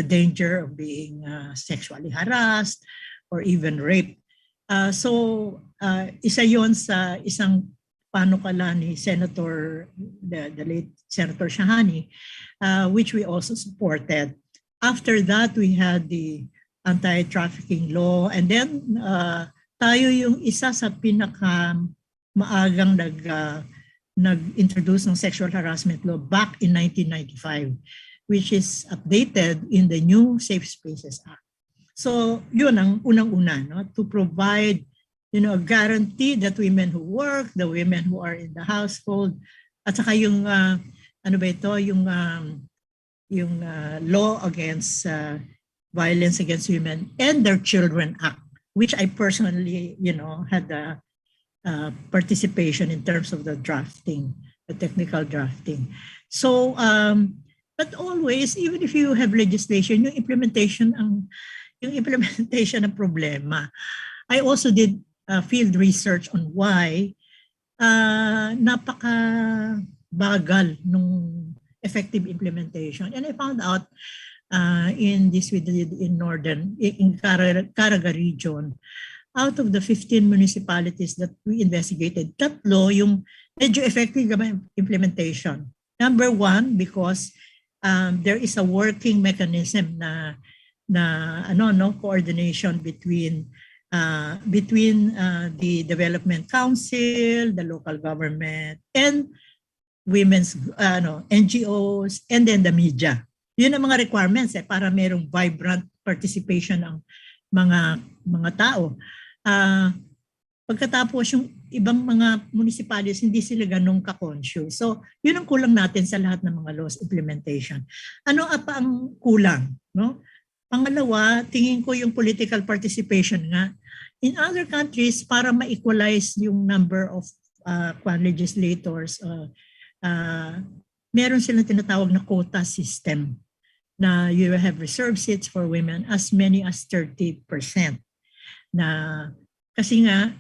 danger of being sexually harassed or even raped. So isa yon sa isang panukala ni Senator, the late Senator Shahani, which we also supported. After that, we had the anti-trafficking law, and then tayo yung isa sa maagang nag-introduce ng sexual harassment law back in 1995, which is updated in the new Safe Spaces Act. So yun ang unang-una, no? To provide a guarantee that women who work, the women who are in the household, at saka yung yung law against violence against women and their children act, which I personally had a participation in terms of the drafting, the technical drafting. So, but always, even if you have legislation, yung implementation ang problema. I also did field research on why napaka-bagal nung effective implementation. And I found out in this we did in Caraga region, out of the 15 municipalities that we investigated, 3 yung medyo effective implementation. Number 1, because there is a working mechanism na coordination between the development council, the local government, and women's NGOs, and then the media. Yun ang mga requirements para merong vibrant participation ng mga tao. Pagkatapos yung ibang mga municipalities, hindi sila ganun ka-conscious. So, yun ang kulang natin sa lahat ng mga laws implementation. Ano pa ang kulang? No? Pangalawa, tingin ko yung political participation nga. In other countries, para ma-equalize yung number of legislators, meron silang tinatawag na quota system na you have reserved seats for women as many as 30%. Kasi nga,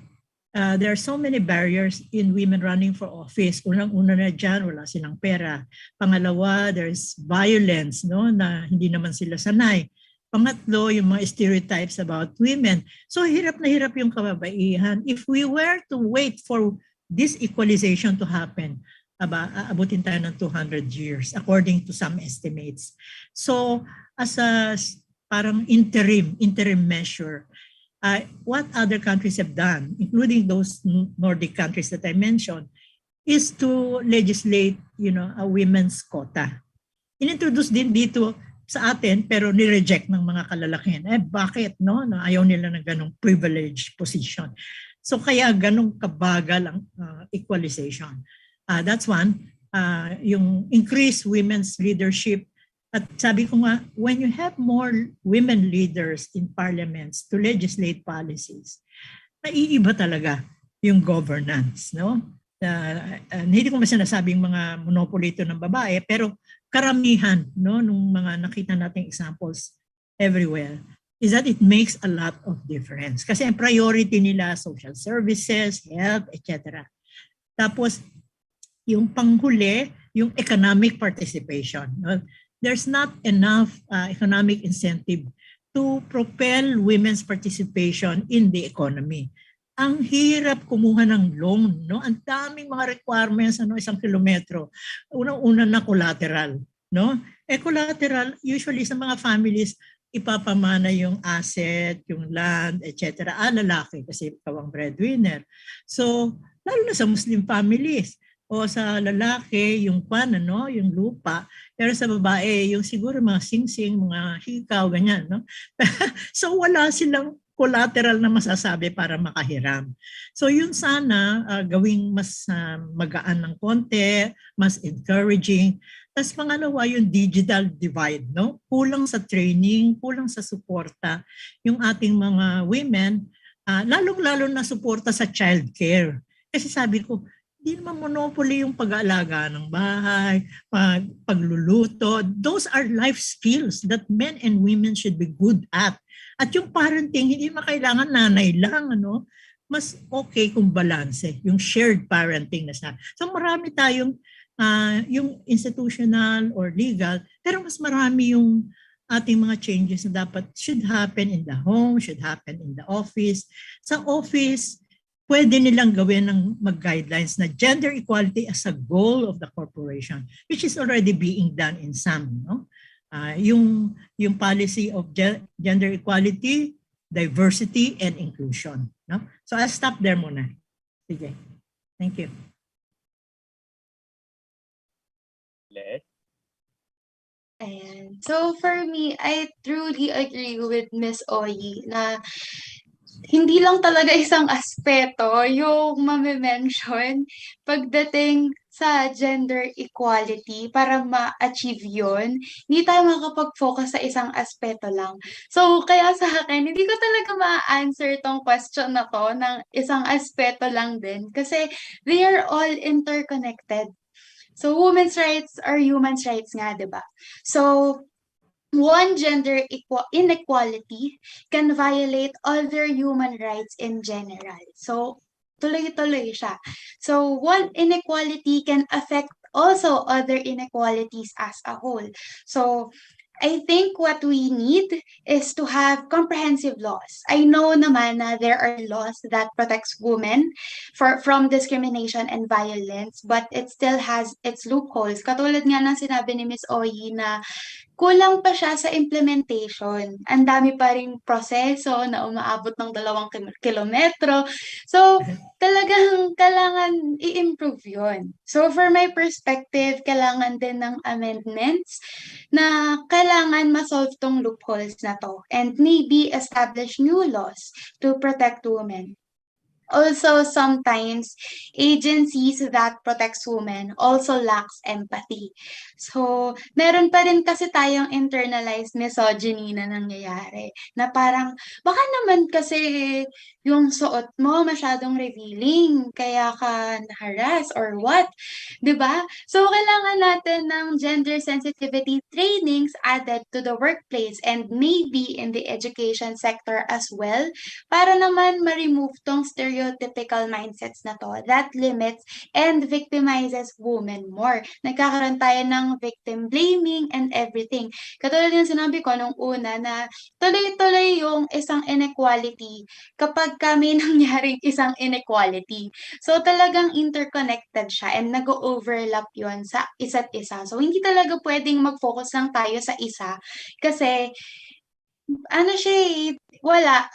there are so many barriers in women running for office. Unang-una na dyan, wala silang pera. Pangalawa, there's violence, no, na hindi naman sila sanay. Pangatlo, yung mga stereotypes about women. So hirap na hirap yung kababaihan. If we were to wait for this equalization to happen, aabutin tayo ng 200 years according to some estimates. So as a parang interim measure, what other countries have done, including those Nordic countries that I mentioned, is to legislate, a women's quota. Inintroduce din dito sa atin, pero ni-reject ng mga kalalakihan. Bakit, no? Na ayaw nila ng ganong privileged position. So kaya ganong kabagal ang equalization. That's one. Yung increased women's leadership. At sabi ko nga, when you have more women leaders in parliaments to legislate policies, naiiba talaga yung governance, no? Hindi ko masinasabing mga monopoly ito ng babae, pero karamihan, no, nung mga nakita nating examples everywhere, is that it makes a lot of difference. Kasi ang priority nila, social services, health, etc. Tapos, yung panghuli, yung economic participation, no? There's not enough economic incentive to propel women's participation in the economy. Ang hirap kumuha ng loan, no? Ang daming mga requirements, 1 kilometro. Unang-una na collateral, no? Collateral, usually sa mga families, ipapamana yung asset, yung land, etc. Lalaki kasi ikaw ang breadwinner. So, lalo na sa Muslim families, o sa lalaki, yung yung lupa. Pero sa babae, yung siguro mga singsing, mga hikaw, ganyan, no? So, wala silang collateral na masasabi para makahiram. So yun sana gawing mas magaan ng konti, mas encouraging. Tapos pangalawa yung digital divide, no? Kulang sa training, kulang sa suporta yung ating mga women, lalong-lalo na suporta sa childcare. Kasi sabi ko, hindi naman monopoly yung pag-aalaga ng bahay, pagluluto. Those are life skills that men and women should be good at. At yung parenting, hindi makailangan nanay lang, ano? Mas okay kung balanse, yung shared parenting na siya. So marami tayong, yung institutional or legal, pero mas marami yung ating mga changes na dapat should happen in the home, should happen in the office. Sa office, pwede nilang gawin ng mag-guidelines na gender equality as a goal of the corporation, which is already being done in some, no? Yung policy of gender equality, diversity, and inclusion. No? So I'll stop there muna. Sige. Thank you.
And so for me, I truly agree with Miss Oyi na hindi lang talaga isang aspeto yung mame-mention pagdating sa gender equality para ma-achieve yun. Hindi tayo makakapag-focus sa isang aspeto lang. So, kaya sa akin, hindi ko talaga ma-answer tong question na to ng isang aspeto lang din kasi they are all interconnected. So, women's rights are human's rights nga, di ba? So, one gender inequality can violate other human rights in general. So, tuloy-tuloy siya. So, one inequality can affect also other inequalities as a whole. So, I think what we need is to have comprehensive laws. I know naman na there are laws that protects women from discrimination and violence, but it still has its loopholes. Katulad nga ng sinabi ni Ms. Oyi na kulang pa siya sa implementation. Ang dami pa ring proseso na umaabot ng 2 kilometro. So, talagang kailangan i-improve yun. So, for my perspective, kailangan din ng amendments na kailangan ma-solve tong loopholes na to and maybe establish new laws to protect women. Also, sometimes agencies that protects women also lacks empathy. So, meron pa rin kasi tayong internalized misogyny na nangyayari. Na parang, baka naman kasi yung suot mo masyadong revealing, kaya ka na-harass or what? 'Di ba? So, kailangan natin ng gender sensitivity trainings added to the workplace and maybe in the education sector as well para naman ma-remove tong stereotypical mindsets na to that limits and victimizes women more. Nagkakaroon tayo ng victim blaming and everything. Katulad yung sinabi ko nung una na tuloy-tuloy yung isang inequality kapag kami nangyaring isang inequality. So talagang interconnected siya and nag-overlap yon sa isa't isa. So hindi talaga pwedeng mag-focus lang tayo sa isa kasi wala.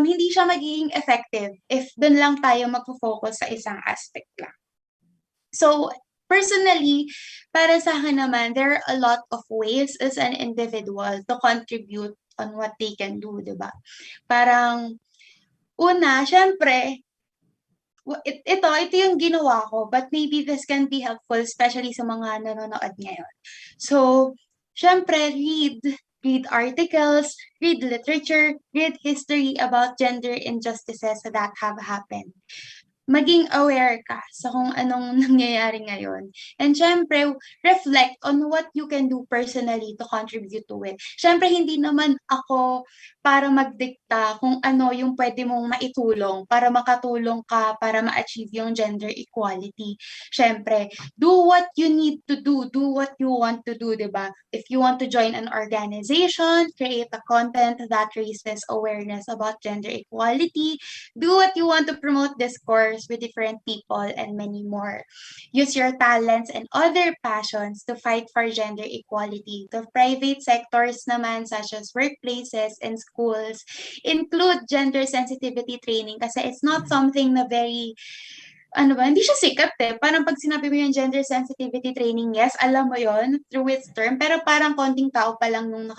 Hindi siya magiging effective if dun lang tayo magpo-focus sa isang aspect lang. So, personally, para sa akin naman, there are a lot of ways as an individual to contribute on what they can do, di ba? Parang, una, syempre, ito yung ginawa ko, but maybe this can be helpful, especially sa mga nanonood ngayon. So, syempre, read articles, read literature, read history about gender injustices that have happened. Maging aware ka sa kung anong nangyayari ngayon. And syempre, reflect on what you can do personally to contribute to it. Syempre, hindi naman ako para magdikta kung ano yung pwede mong maitulong para makatulong ka para ma-achieve yung gender equality. Syempre, do what you need to do what you want to do, diba? If you want to join an organization, create a content that raises awareness about gender equality, do what you want to promote discourse mentors with different people, and many more. Use your talents and other passions to fight for gender equality. To private sectors naman, such as workplaces and schools, include gender sensitivity training kasi it's not something na very hindi siya sikat eh. Parang pag sinabi mo yung gender sensitivity training, yes, alam mo yon through its term, pero parang konting tao pa lang nung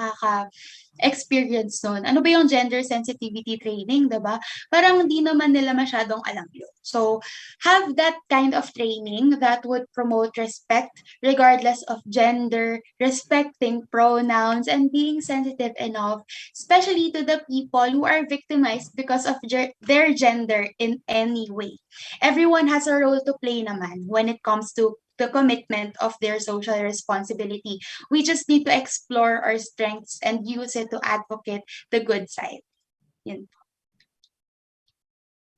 experience nun. Ano ba yung gender sensitivity training, diba? Parang hindi naman nila masyadong alam yun. So, have that kind of training that would promote respect regardless of gender, respecting pronouns, and being sensitive enough, especially to the people who are victimized because of their gender in any way. Everyone has a role to play naman when it comes to the commitment of their social responsibility. We just need to explore our strengths and use it to advocate the good side. Yun.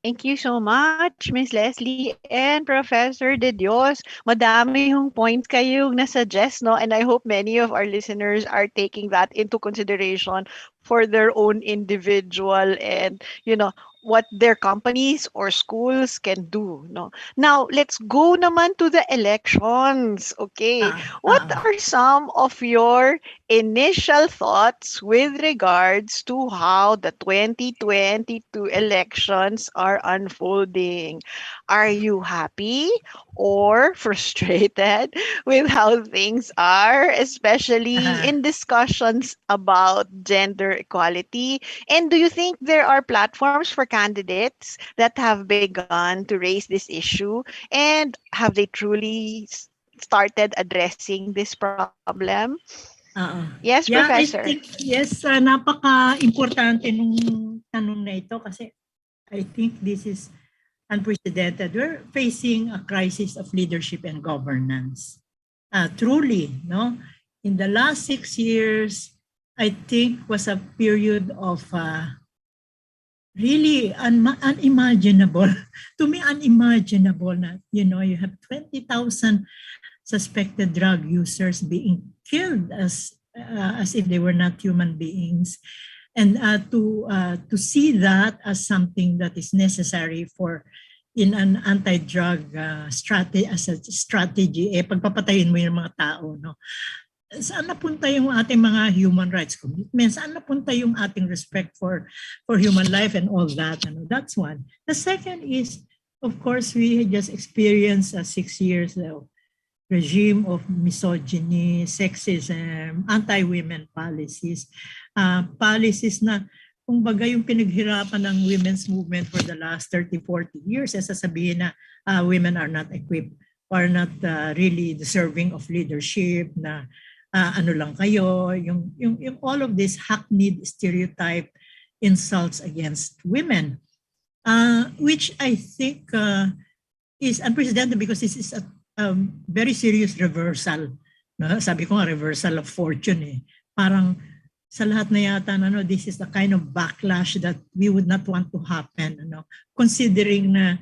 Thank you so much, Miss Leslie and Professor De Dios. Madami yung points kayong nasuggest, no? And I hope many of our listeners are taking that into consideration for their own individual and, what their companies or schools can do, no? Now, let's go naman to the elections, okay? What are some of your initial thoughts with regards to how the 2022 elections are unfolding? Are you happy or frustrated with how things are, especially in discussions about gender equality? And do you think there are platforms for candidates that have begun to raise this issue? And have they truly started addressing this problem? Yes,
Yeah,
Professor.
I think, yes, napaka-importante nung tanong na ito kasi I think this is unprecedented. We're facing a crisis of leadership and governance. Truly, no? In the last 6 years, I think was a period of really unimaginable. To me, unimaginable na, you have 20,000 suspected drug users being killed as if they were not human beings. And to see that as something that is necessary for in an anti-drug strategy, as a strategy, pagpapatayin mo yung mga tao, no? Saan napunta yung ating mga human rights commitments? Saan napunta yung ating respect for human life and all that? That's one. The second is, of course, we just experienced 6 years of regime of misogyny, sexism, anti-women policies. Policies na, kumbaga yung pinaghirapan ng women's movement for the last 30-40 years, sasabihin na women are not equipped, are not really deserving of leadership, na ano lang kayo, yung all of this hackneyed stereotype insults against women, which I think is unprecedented because this is a very serious reversal. No? Sabi ko nga, reversal of fortune eh. Parang sa lahat na yata, this is the kind of backlash that we would not want to happen. Considering na,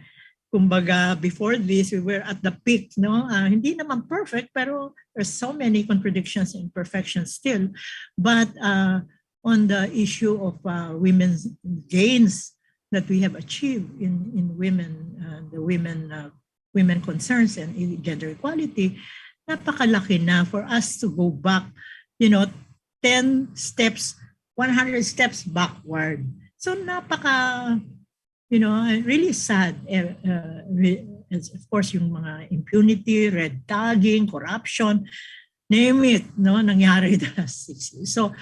kumbaga, before this, we were at the peak, no? Hindi naman perfect, pero there's so many contradictions and imperfections still. But on the issue of women's gains that we have achieved in women, the women concerns and gender equality, napakalaki na for us to go back, 10 steps, 100 steps backward. So really sad. Of course, yung mga impunity, red tagging, corruption, name it, nangyari the last 6 years. So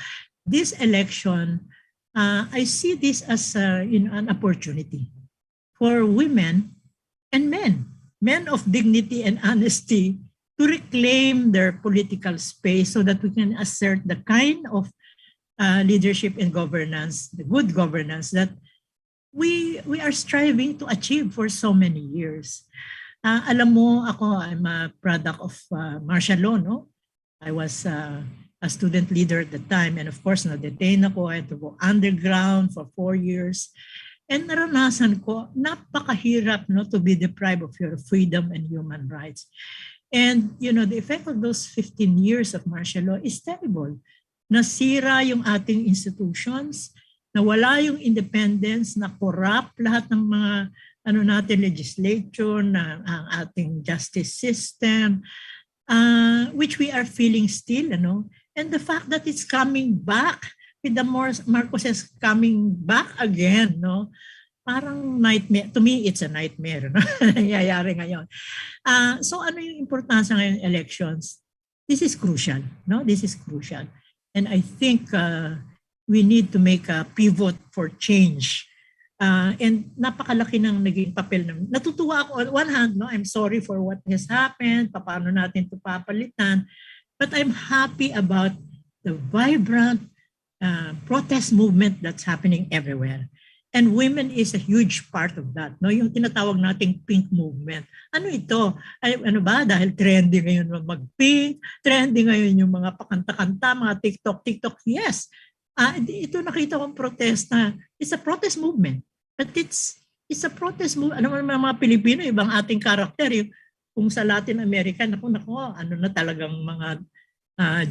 this election, I see this as an opportunity for women and men of dignity and honesty to reclaim their political space so that we can assert the kind of leadership and governance, the good governance that we are striving to achieve for so many years. Alam mo, I'm a product of martial law, no? I was a student leader at the time, and of course, na-detain ako. I had to go underground for 4 years. And naranasan ko, napakahirap, to be deprived of your freedom and human rights. And, the effect of those 15 years of martial law is terrible. Nasira yung ating institutions, nawala yung independence, na corrupt lahat ng mga ano natin, legislature, na ang ating justice system, which we are feeling still, and the fact that it's coming back, with the Marcoses coming back again, parang nightmare. To me, it's a nightmare. Nangyayari ngayon. So ano yung importansya ngayon elections? This is crucial. This is crucial. And I think we need to make a pivot for change. And napakalaki ng naging papel. Natutuwa ako on one hand, I'm sorry for what has happened, paano natin ito papalitan, but I'm happy about the vibrant protest movement that's happening everywhere. And women is a huge part of that. Yung tinatawag nating pink movement. Ano ito? Ano ba? Dahil trending ngayon mag-pink, trending ngayon yung mga pakanta-kanta, mga TikTok. Yes. Ito nakita kong protesta. It's a protest movement. But it's a protest movement. Ano naman mga Pilipino, ibang ating karakter. Kung sa Latin America, ano na talagang mga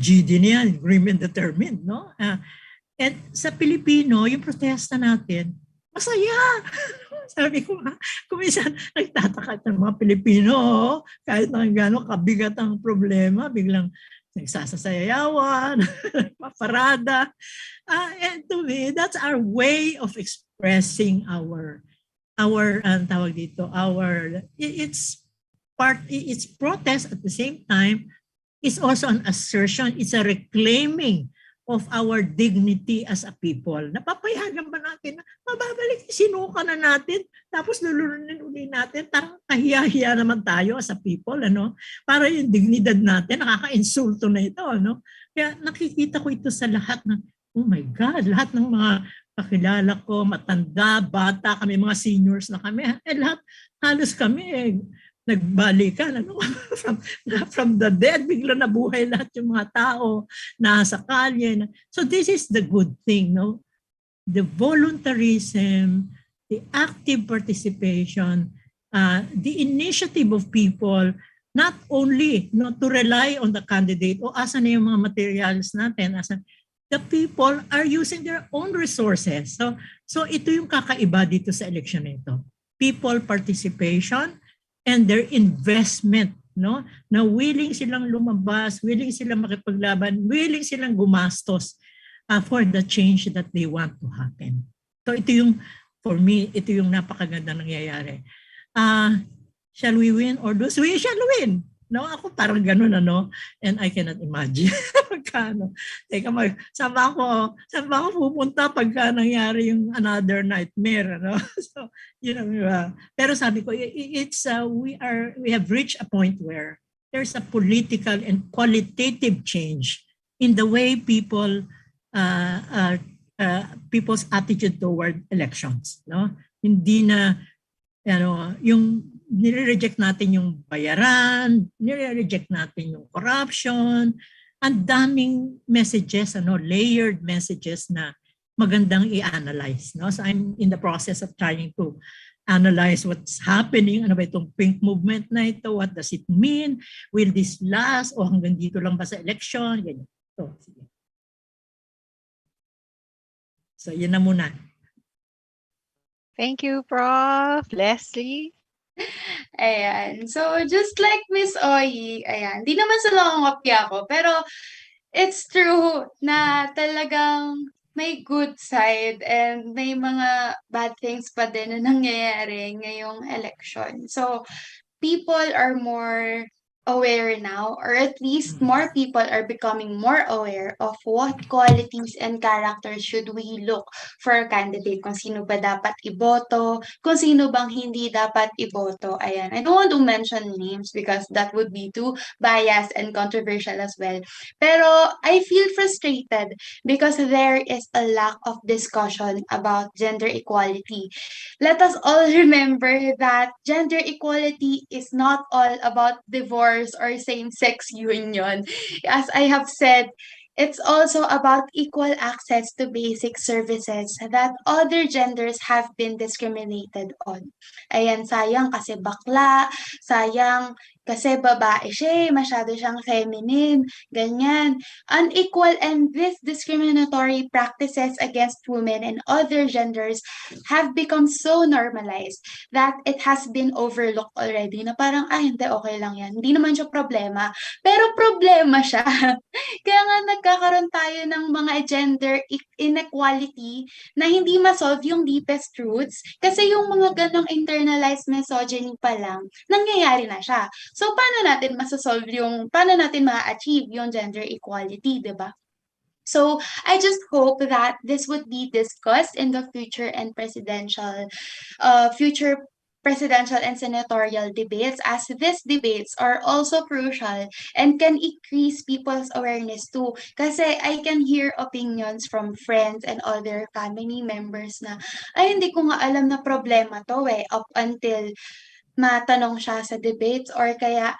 GD niyan, grim and determined. And sa Pilipino, yung protesta natin, masaya. Sabi ko nga, kung minsan nagtataka ng mga Pilipino, kahit na gano'ng kabigat ang problema, biglang nagsasayawan, paparada. And to me, that's our way of expressing it's protest at the same time. It's also an assertion, it's a reclaiming of our dignity as a people. Napapayagan ba natin na mababalik, sinuka na natin, tapos lulunin uli natin, parang kahiya-hiya naman tayo as a people, para yung dignidad natin, nakaka-insulto na ito, Kaya nakikita ko ito sa lahat ng, oh my God, lahat ng mga kakilala ko, matanda, bata, kami mga seniors na kami, lahat, halos kami, nagbalikan, from the dead, bigla nabuhay lahat yung mga tao, nasa kalye. So this is the good thing, the voluntarism, the active participation, the initiative of people, not only to rely on the candidate, o asan na yung mga materials natin, the people are using their own resources. So ito yung kakaiba dito sa election na ito. People participation, and their investment, na willing silang lumabas, willing silang makipaglaban, willing silang gumastos for the change that they want to happen. So ito yung, for me, ito yung napakaganda nangyayari. Shall we win or lose? We shall win. Ako parang ganun, and I cannot imagine magkano. Teka, saan ba ako pupunta pagka nangyari yung another nightmare, So, pero sabi ko, we have reached a point where there's a political and qualitative change in the way people's attitude toward elections, Hindi na, yung nire-reject natin yung bayaran, nire-reject natin yung corruption, ang daming messages, layered messages na magandang i-analyze. So I'm in the process of trying to analyze what's happening, ano ba itong pink movement na ito, what does it mean, will this last, o hanggang dito lang ba sa election, ganyan. Sige. So yun na muna.
Thank you, Prof. Leslie.
Ayan. So, just like Miss Oyi, ayan, di naman sa nakangopya ko, pero it's true na talagang may good side and may mga bad things pa din na nangyayari ngayong election. So, people are more aware now, or at least more people are becoming more aware of what qualities and characters should we look for a candidate, kung sino ba dapat iboto, kung sino bang hindi dapat iboto. Ayan. I don't want to mention names because that would be too biased and controversial as well. Pero I feel frustrated because there is a lack of discussion about gender equality. Let us all remember that gender equality is not all about divorce or same-sex union. As I have said, it's also about equal access to basic services that other genders have been discriminated on. Ayan, sayang kasi bakla, sayang kasi babae siya, masyado siyang feminine, ganyan. Unequal and this discriminatory practices against women and other genders have become so normalized that it has been overlooked already na parang, hindi, okay lang yan. Hindi naman siya problema. Pero problema siya. Kaya nga nagkakaroon tayo ng mga gender inequality na hindi ma-solve yung deepest roots kasi yung mga ganong internalized misogyny pa lang, nangyayari na siya. So, paano natin ma-achieve yung gender equality, di ba? So, I just hope that this would be discussed in the future and senatorial debates, as these debates are also crucial and can increase people's awareness too. Kasi I can hear opinions from friends and other family members na, hindi ko nga alam na problema to up until matanong siya sa debates, or kaya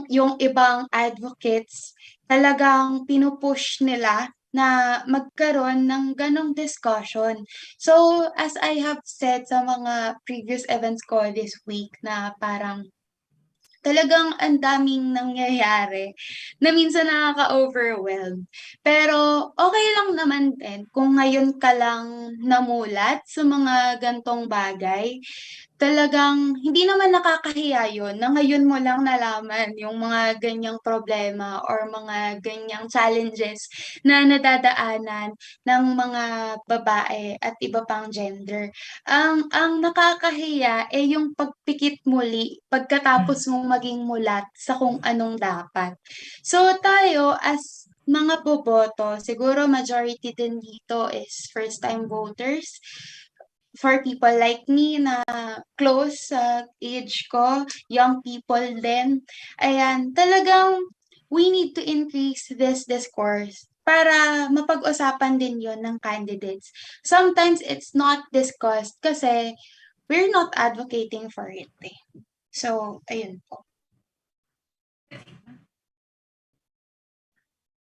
yung ibang advocates talagang pinupush nila na magkaroon ng ganong discussion. So, as I have said sa mga previous events ko this week na parang talagang ang daming nangyayari na minsan nakaka-overwhelm. Pero okay lang naman din kung ngayon ka lang namulat sa mga gantong bagay. Talagang hindi naman nakakahiya yun na ngayon mo lang nalaman yung mga ganyang problema or mga ganyang challenges na nadadaanan ng mga babae at iba pang gender. Ang nakakahiya yung pagpikit muli pagkatapos mong maging mulat sa kung anong dapat. So tayo as mga boboto, siguro majority din dito is first-time voters. For people like me na close sa age ko, young people din, ayan, talagang we need to increase this discourse para mapag-usapan din yon ng candidates. Sometimes it's not discussed kasi we're not advocating for it. So, ayun po.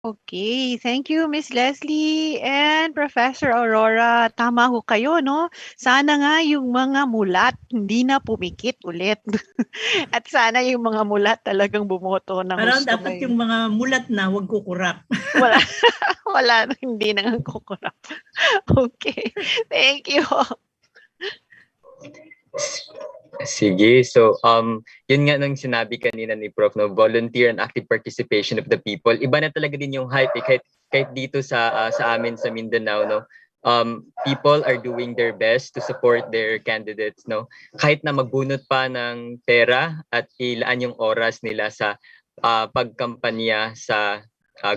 Okay, thank you Miss Leslie and Professor Aurora. Tama ho kayo, no? Sana nga yung mga mulat hindi na pumikit ulit. At sana yung mga mulat talagang bumoto ng
Parang
gusto
dapat
ngayon.
yung mga mulat na wag kukurap.
Wala, hindi na nga kukurap. Okay, thank you.
Sige. So, yun nga nung sinabi kanina ni Prof, no, volunteer and active participation of the people. Iba na talaga din yung hype, kahit dito sa amin sa Mindanao, no. People are doing their best to support their candidates, no. Kahit na magbunot pa ng pera at ilaan yung oras nila sa pagkampanya sa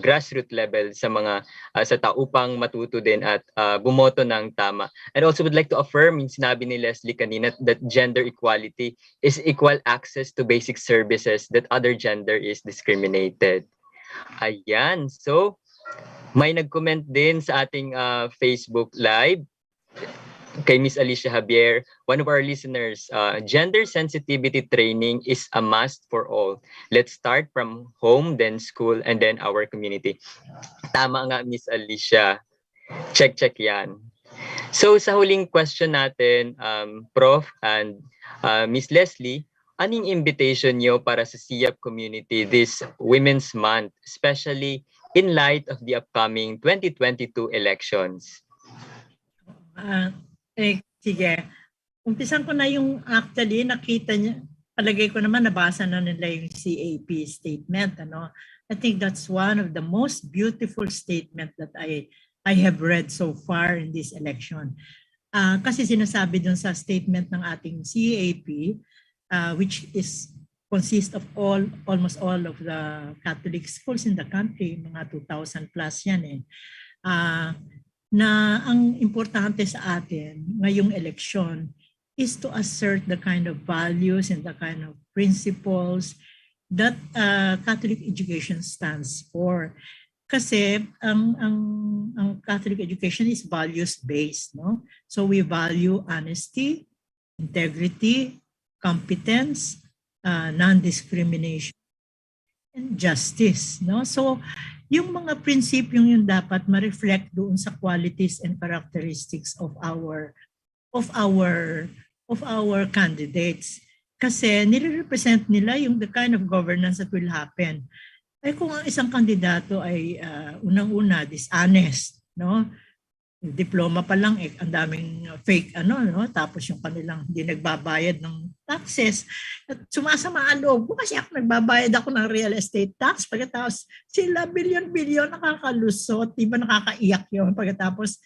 grassroots level sa mga sa tao upang matuto din at bumoto ng tama. And also would like to affirm yung sinabi ni Leslie kanina that gender equality is equal access to basic services that other gender is discriminated. Ayan. So, may nag-comment din sa ating Facebook Live kay Miss Alicia Javier, one of our listeners, gender sensitivity training is a must for all. Let's start from home, then school, and then our community. Tama nga, Miss Alicia. Check yan. So sa huling question natin, Prof and Miss Leslie, anong invitation nyo para sa CEAP community this Women's Month, especially in light of the upcoming 2022 elections?
Sige. Umpisan ko na yung actually nakita niya, palagay ko naman nabasa na nila yung CEAP statement. I think that's one of the most beautiful statement that I have read so far in this election. Kasi sinasabi dun sa statement ng ating CEAP, which consists of almost all of the Catholic schools in the country, mga 2,000 plus yan na ang importante sa atin ngayong eleksyon is to assert the kind of values and the kind of principles that Catholic education stands for. Kasi ang Catholic education is values-based, no? So we value honesty, integrity, competence, non-discrimination, and justice, no? So yung mga prinsipyong yun dapat ma-reflect doon sa qualities and characteristics of our candidates. Kasi nire-represent nila yung the kind of governance that will happen. Ay kung ang isang kandidato ay unang-una dishonest, no? Diploma pa lang ang daming fake no, tapos yung kanilang hindi nagbabayad ng taxes at sumasama ang loob ko kasi ako nagbabayad ako ng real estate tax, pagkatapos sila bilyon-bilyon nakakalusot, di ba nakakaiyak yun, pagkatapos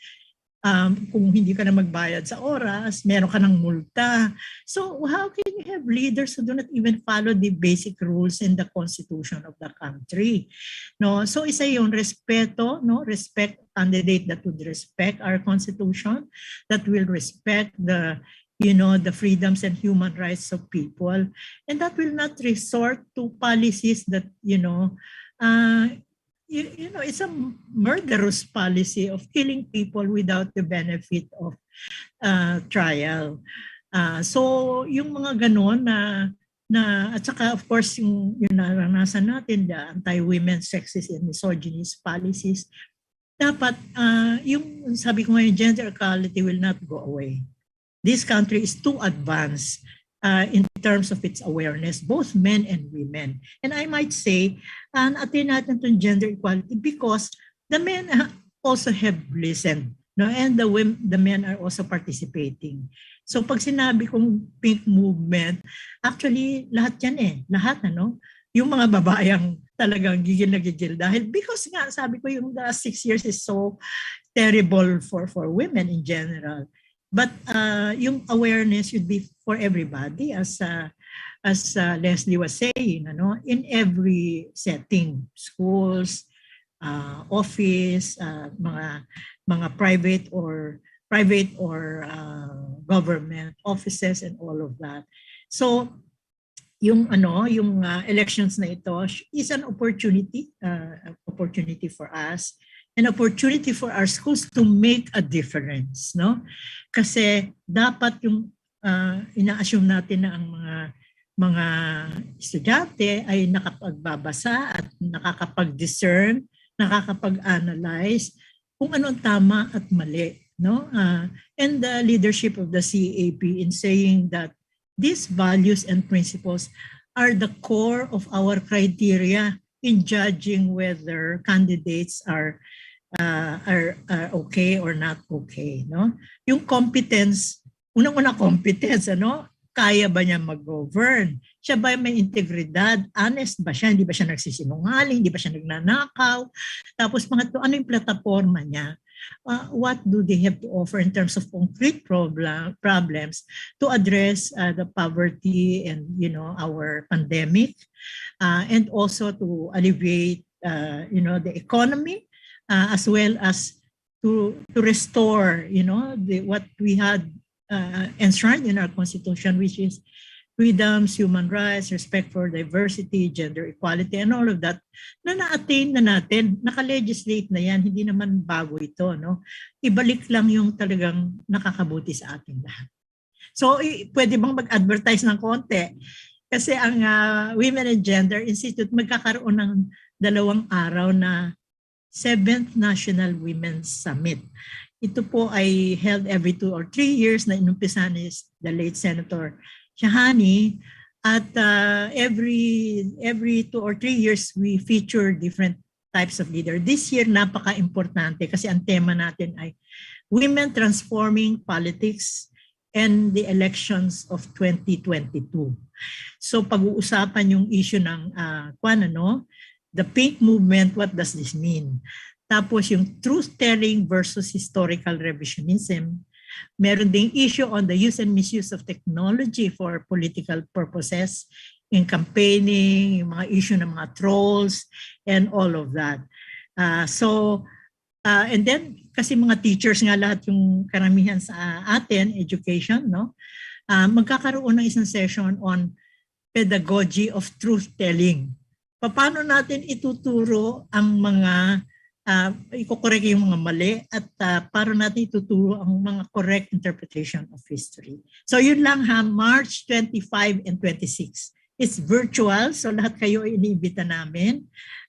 kung hindi ka na magbayad sa oras, meron ka ng multa. So how can you have leaders who do not even follow the basic rules in the constitution of the country? No, so isa yung respeto, no, respect candidate that would respect our constitution, that will respect the the freedoms and human rights of people, and that will not resort to policies that it's a murderous policy of killing people without the benefit of trial. So yung mga ganon na at saka of course yung naranasan natin, the anti-women sexist and misogynist policies, dapat yung sabi ko ngayon, gender equality will not go away. This country is too advanced in terms of its awareness, both men and women. And I might say, atin natin itong gender equality because the men also have listened, no? And the men are also participating. So pag sinabi kong pink movement, actually lahat yan lahat yung mga babayang talagang gigil na gigil dahil because nga sabi ko yung the 6 years is so terrible for women in general. But yung awareness should be for everybody, as Leslie was saying, in every setting, schools, office, mga private or government offices and all of that. So yung elections na ito is an opportunity for us, an opportunity for our schools to make a difference, no? Kasi dapat yung ina-assume natin na ang mga estudyante ay nakapagbabasa at nakakapag-discern, nakakapag-analyze kung ano ang tama at mali, no? And the leadership of the CEAP in saying that these values and principles are the core of our criteria in judging whether candidates are okay or not okay, no? Yung competence, unang-una competence, kaya ba niya mag-govern? Siya ba may integridad? Honest ba siya? Hindi ba siya nagsisinungaling? Hindi ba siya nagnanakaw? Tapos pangatlo, ano yung plataforma niya? What do they have to offer in terms of concrete problems to address the poverty and our pandemic, and also to alleviate the economy, as well as to restore what we had enshrined in our constitution, which is freedoms, human rights, respect for diversity, gender equality, and all of that, na na-attain na natin, naka-legislate na yan, hindi naman bago ito, no? Ibalik lang yung talagang nakakabuti sa ating lahat. So, pwede bang mag-advertise ng konti? Kasi ang Women and Gender Institute magkakaroon ng 2 araw na 7th National Women's Summit. Ito po ay held every 2 or 3 years na inumpisahan ni the late Senator Shahani, at every 2 or 3 years we feature different types of leader. This year napaka-importante kasi ang tema natin ay Women Transforming Politics and the Elections of 2022. So pag-uusapan yung issue ng the pink movement, what does this mean? Tapos yung truth-telling versus historical revisionism. Meron ding issue on the use and misuse of technology for political purposes in campaigning, yung mga issue ng mga trolls, and all of that. And then, kasi mga teachers nga lahat yung karamihan sa atin, education, no? Magkakaroon ng isang session on pedagogy of truth-telling. Paano natin ituturo ang mga iko-correct yung mga mali at para natin ituturo ang mga correct interpretation of history. So yun lang March 25 and 26. It's virtual, so lahat kayo ay iniimbita namin.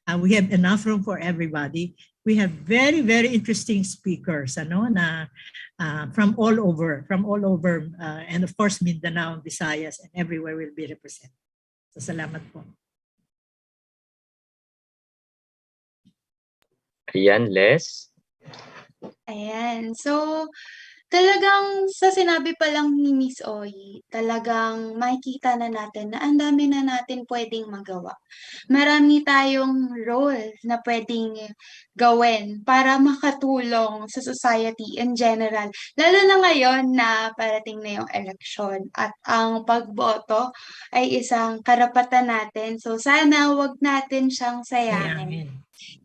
We have enough room for everybody. We have very, very interesting speakers, from all over, and of course, Mindanao, Visayas, and everywhere will be represented. So, salamat po.
Ayan, Les.
Ayan. So, talagang sa sinabi pa lang ni Miss Oy, talagang makikita na natin na ang dami na natin pwedeng magawa. Marami tayong role na pwedeng gawin para makatulong sa society in general. Lalo na ngayon na parating na yung eleksyon at ang pagboto ay isang karapatan natin. So sana wag natin siyang sayangin.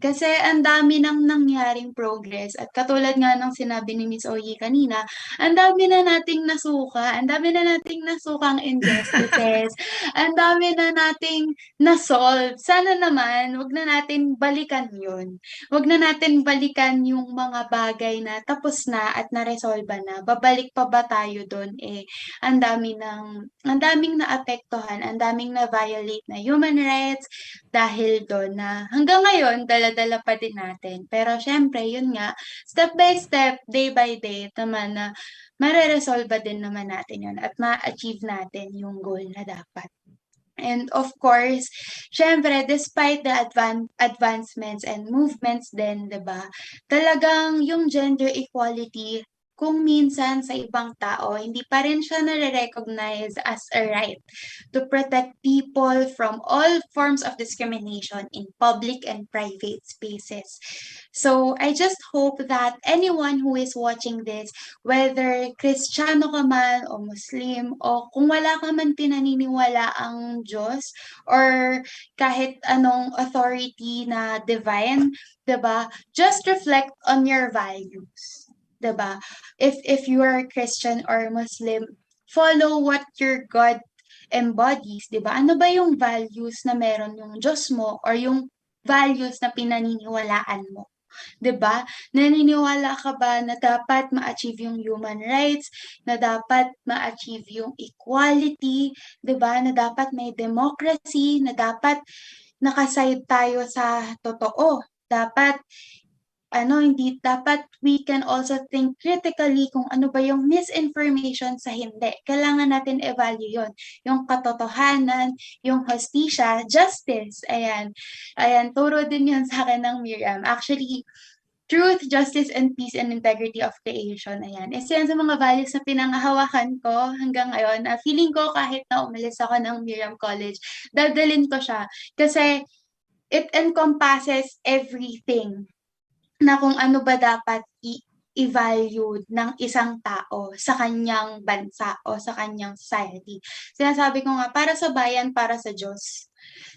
Kasi ang dami nang nangyaring progress at katulad nga ng sinabi ni Miss Oyi kanina, ang dami na nating nasuka, ang dami na nating nasukang injustices, ang dami na nating na-solve. Sana naman, wag na natin balikan yun. Wag na natin balikan yung mga bagay na tapos na at na-resolve na. Babalik pa ba tayo doon? Ang daming naapektuhan, ang daming na-violate na human rights dahil doon na hanggang ngayon, dala-dala pa din natin. Pero syempre, yun nga, step by step, day by day, naman na mare-resolve din naman natin yun at ma-achieve natin yung goal na dapat. And of course, syempre, despite the advancements and movements din, diba, talagang yung gender equality, kung minsan sa ibang tao, hindi pa rin siya nare-recognize as a right to protect people from all forms of discrimination in public and private spaces. So, I just hope that anyone who is watching this, whether Kristiyano ka man o Muslim, o kung wala ka man pinaniniwala ang Diyos, or kahit anong authority na divine, diba, just reflect on your values. Diba? If you are Christian or Muslim, follow what your God embodies, diba? Ano ba yung values na meron yung Diyos mo or yung values na pinaniniwalaan mo? Diba? Naniniwala ka ba na dapat ma-achieve yung human rights, na dapat ma-achieve yung equality, diba? Na dapat may democracy, na dapat nakaside tayo sa totoo. Dapat hindi dapat we can also think critically kung ano ba yung misinformation sa hindi. Kailangan natin evaluate yun. Yung katotohanan, yung hustisya, justice. Ayan, turo din yun sa akin ng Miriam. Actually, truth, justice, and peace and integrity of creation. Ayan. Isa yan sa mga values na pinangahawakan ko hanggang ngayon. Feeling ko kahit na umalis ako ng Miriam College, dadalin ko siya. Kasi it encompasses everything na kung ano ba dapat i-value ng isang tao sa kanyang bansa o sa kanyang society. Sinasabi ko nga, para sa bayan, para sa Diyos.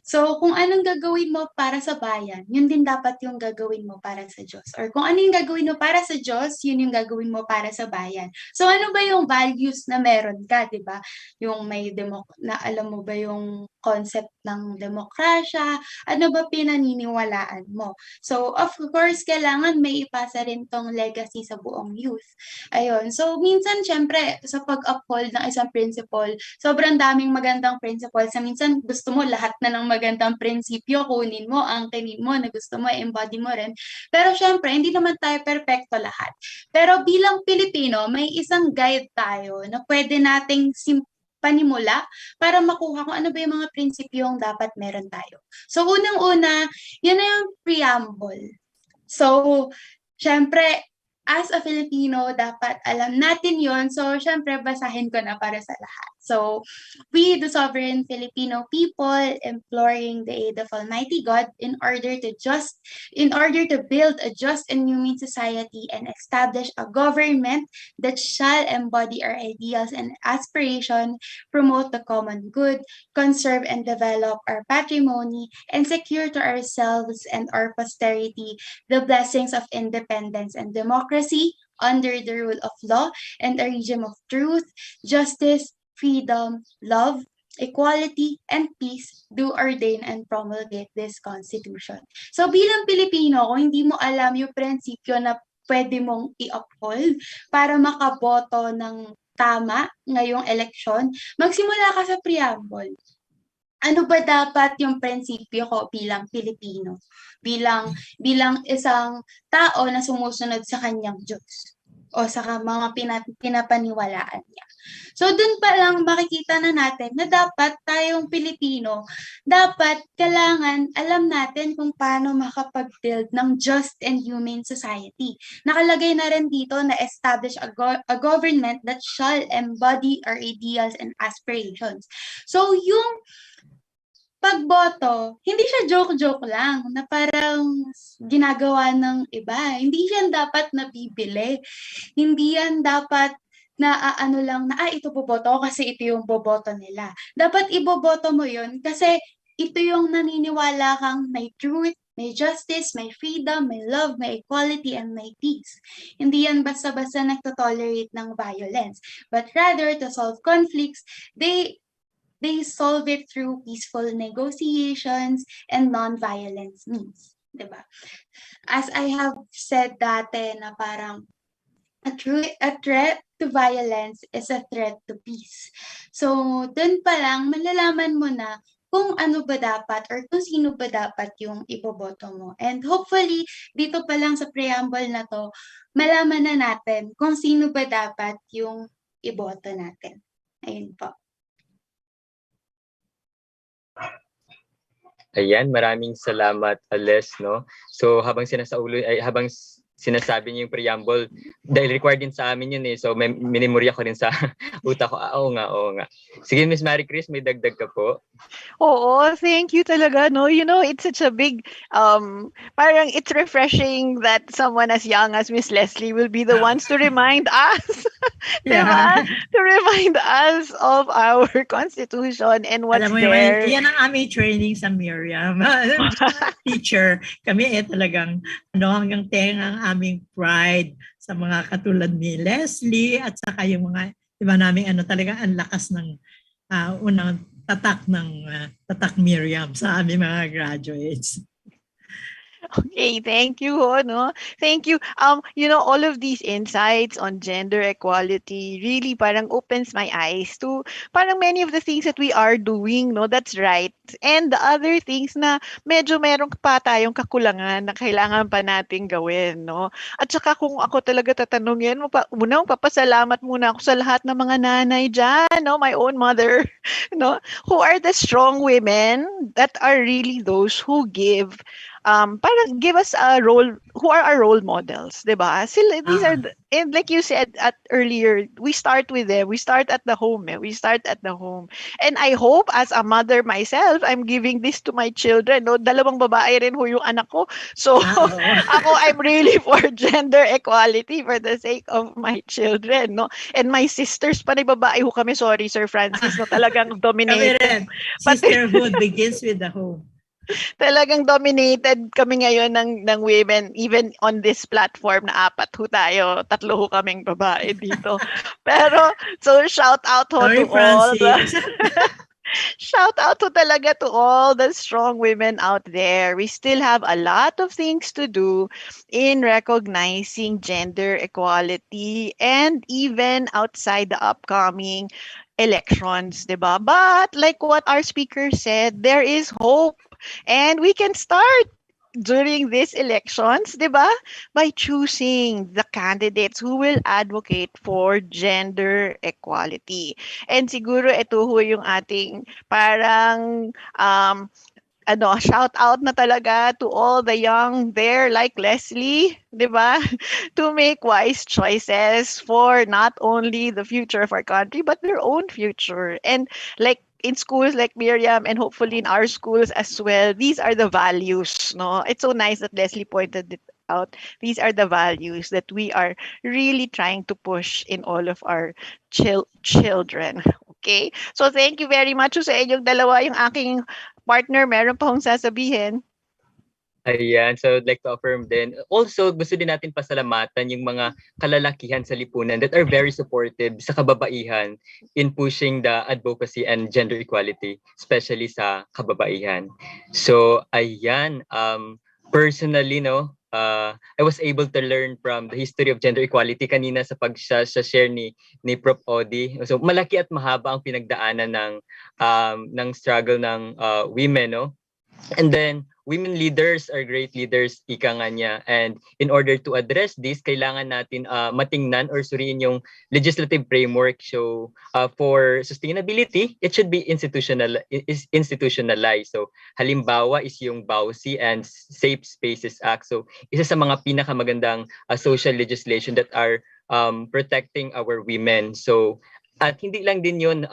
So, kung anong gagawin mo para sa bayan, yun din dapat yung gagawin mo para sa Diyos. Or kung ano yung gagawin mo para sa Diyos, yun yung gagawin mo para sa bayan. So, ano ba yung values na meron ka, di ba? Yung may na alam mo ba yung concept ng demokrasya? Ano ba pinaniniwalaan mo? So, of course, kailangan may ipasa rin tong legacy sa buong youth. Ayun. So, minsan, syempre, sa pag-uphold ng isang principle, sobrang daming magandang principles. Sa minsan, gusto mo lahat na ng magandang prinsipyo, kunin mo, angkinin mo, na gusto mo, embody mo rin. Pero syempre, hindi naman tayo perfecto lahat. Pero bilang Pilipino, may isang guide tayo na pwede nating panimula para makuha kung ano ba yung mga prinsipyong dapat meron tayo. So, unang-una, yun na yung preamble. So, syempre, as a Filipino, dapat alam natin yon. So, syempre, basahin ko na para sa lahat. So, we, the sovereign Filipino people, imploring the aid of Almighty God in order to build a just and humane society and establish a government that shall embody our ideals and aspiration, promote the common good, conserve and develop our patrimony, and secure to ourselves and our posterity the blessings of independence and democracy under the rule of law and a regime of truth, justice, freedom, love, equality, and peace do ordain and promulgate this Constitution. So bilang Pilipino, kung hindi mo alam yung prinsipyo na pwede mong i-uphold para makaboto ng tama ngayong eleksyon, magsimula ka sa preamble. ano ba dapat yung prinsipyo ko bilang Pilipino, bilang isang tao na sumusunod sa kanyang Diyos o sa mga pinapaniwalaan niya. So dun pa lang makikita na natin na dapat tayong Pilipino, dapat kailangan alam natin kung paano makapag-build ng just and humane society. Nakalagay na rin dito na establish a government that shall embody our ideals and aspirations. So yung pagboto, hindi siya joke-joke lang na parang ginagawa ng iba. Hindi yan dapat nabibili. Hindi yan dapat na ano lang na ito boboto kasi ito yung boboto nila. Dapat iboboto mo yun kasi ito yung naniniwala kang may truth, may justice, may freedom, may love, may equality, and may peace. Hindi yan basta-basta nagtotolerate ng violence. But rather, to solve conflicts, they solve it through peaceful negotiations and non-violence means, diba? As I have said dati na parang a threat to violence is a threat to peace. So, dun pa lang malalaman mo na kung ano ba dapat or kung sino ba dapat yung iboboto mo. And hopefully, dito pa lang sa preamble na to, malaman na natin kung sino ba dapat yung iboto natin. Ayun po.
Ayan, maraming salamat, Les, no? So, habang sinasabi niyo yung preamble, dahil required din sa amin yun eh. So, minimorya ko rin sa utak ko. Oo nga. Sige, Miss Marie Chris, may dagdag ka po.
Oo, thank you talaga, no? You know, it's such a big, parang it's refreshing that someone as young as Miss Leslie will be the ones to remind us, diba? To remind us of our Constitution and what's
Alam mo,
there.
yan ang aming training sa Miriam. Teacher, kami talagang hanggang tenga ang aming pride sa mga katulad ni Leslie at saka yung mga iba namin talaga ang lakas ng unang tatak Miriam sa aming mga graduates.
Okay, thank you, no? Thank you. You know, all of these insights on gender equality really parang opens my eyes to parang many of the things that we are doing, no? That's right. And the other things na medyo meron pa tayong kakulangan na kailangan pa nating gawin, no? At saka kung ako talaga tatanungin, papasalamat muna ako sa lahat ng mga nanay dyan, no? My own mother, no? Who are the strong women that are really those who give parang give us a role, who are our role models, diba? These are, and like you said earlier, we start with them. We start at the home. And I hope as a mother myself, I'm giving this to my children. No? 2 babae rin ho yung anak ko. So ako, I'm really for gender equality for the sake of my children. No? And my sisters, panay babae ho kami. Sorry, Sir Francis. No? Talagang dominated.
Sisterhood begins with the home.
Talagang dominated kami ngayon ng women, even on this platform na 4 ho tayo, 3 ho kaming babae dito. Pero, so shout out ho to all shout out to talaga to all the strong women out there. We still have a lot of things to do in recognizing gender equality and even outside the upcoming elections, diba? But like what our speaker said, there is hope. And we can start during these elections, diba? By choosing the candidates who will advocate for gender equality. And siguro ito ho yung ating parang shout out na talaga to all the young there like Leslie, diba? To make wise choices for not only the future of our country, but their own future. And like in schools like Miriam and hopefully in our schools as well, these are the values, no? It's so nice that Leslie pointed it out. These are the values that we are really trying to push in all of our children. Okay? So thank you very much sa inyong dalawa. Yung aking partner, meron pa akong sasabihin.
Ayan, so I'd like to affirm din. Also, gusto din natin pasalamatan yung mga kalalakihan sa lipunan that are very supportive sa kababaihan in pushing the advocacy and gender equality, especially sa kababaihan. So, ayan, personally, no, I was able to learn from the history of gender equality kanina sa share ni Prof. Odi. So malaki at mahaba ang pinagdaanan ng struggle ng women, no? And then women leaders are great leaders, ika nga niya. And in order to address this, kailangan natin matingnan or suriin yung legislative framework. So for sustainability, it should be institutionalized. So halimbawa is yung BAUSI and Safe Spaces Act. So isa sa mga pinakamagandang social legislation that are protecting our women. So at hindi lang din yun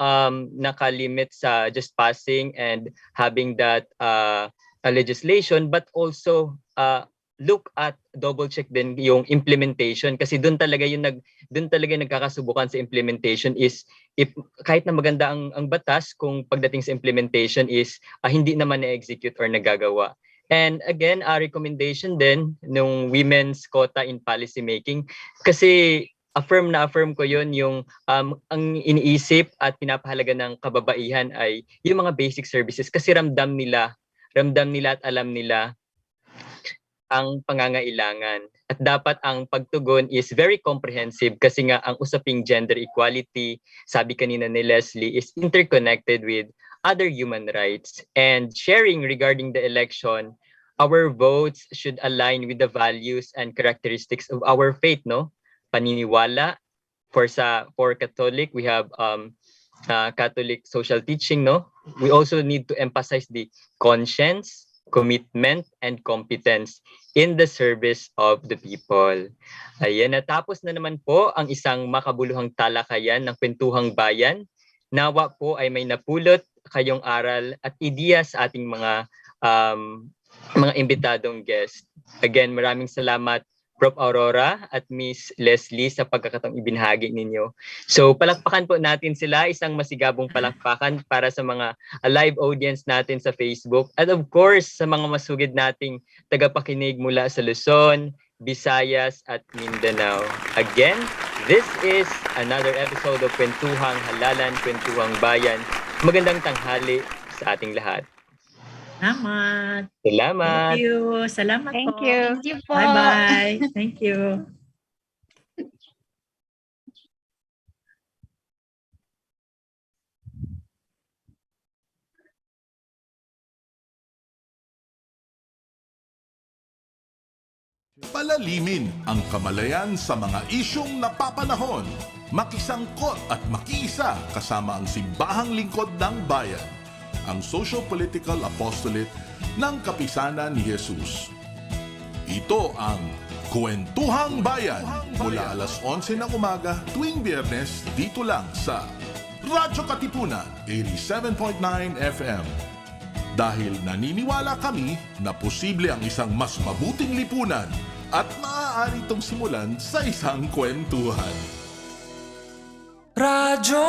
nakalimit sa just passing and having that legislation, but also look at double check din yung implementation, kasi doon talaga nagkakasubukan sa implementation is if kahit na maganda ang batas, kung pagdating sa implementation is hindi naman na-execute or nagagawa. And again, a recommendation din nung women's quota in policy making, kasi affirm ko yun, yung ang iniisip at pinapahalaga ng kababaihan ay yung mga basic services, kasi ramdam nila at alam nila ang pangangailangan. At dapat ang pagtugon is very comprehensive, kasi nga ang usaping gender equality, sabi kanina ni Leslie, is interconnected with other human rights. And sharing regarding the election, our votes should align with the values and characteristics of our faith, no? Paniniwala. For Catholic, we have Catholic social teaching, no? We also need to emphasize the conscience, commitment, and competence in the service of the people. Ayan, natapos na naman po ang isang makabuluhang talakayan ng Kuwentuhang Bayan. Nawa po ay may napulot kayong aral at ideya sa ating mga imbitadong guest. Again, maraming salamat Prof. Aurora at Miss Leslie sa pagkakataong ibinahagi ninyo. So palakpakan po natin sila, isang masigabong palakpakan para sa mga live audience natin sa Facebook, at of course sa mga masugid nating tagapakinig mula sa Luzon, Visayas at Mindanao. Again, this is another episode of Kuwentuhang Halalan, Kuwentuhang Bayan. Magandang tanghali sa ating lahat.
Salamat.
Salamat.
Thank you. Salamat
Thank
po.
you.
Thank you po.
Bye-bye. Thank you.
Palalimin ang kamalayan sa mga isyong napapanahon. Makisangkot at makiisa kasama ang Simbahang Lingkod ng Bayan, ang social-political apostolate ng Kapisanan ni Jesus. Ito ang Kuwentuhang Bayan mula alas 11 ng umaga tuwing Biyernes dito lang sa radyo-katipunan 87.9 FM. Dahil naniniwala kami na posible ang isang mas mabuting lipunan at maaari itong simulan sa isang kwentuhan.
Radyo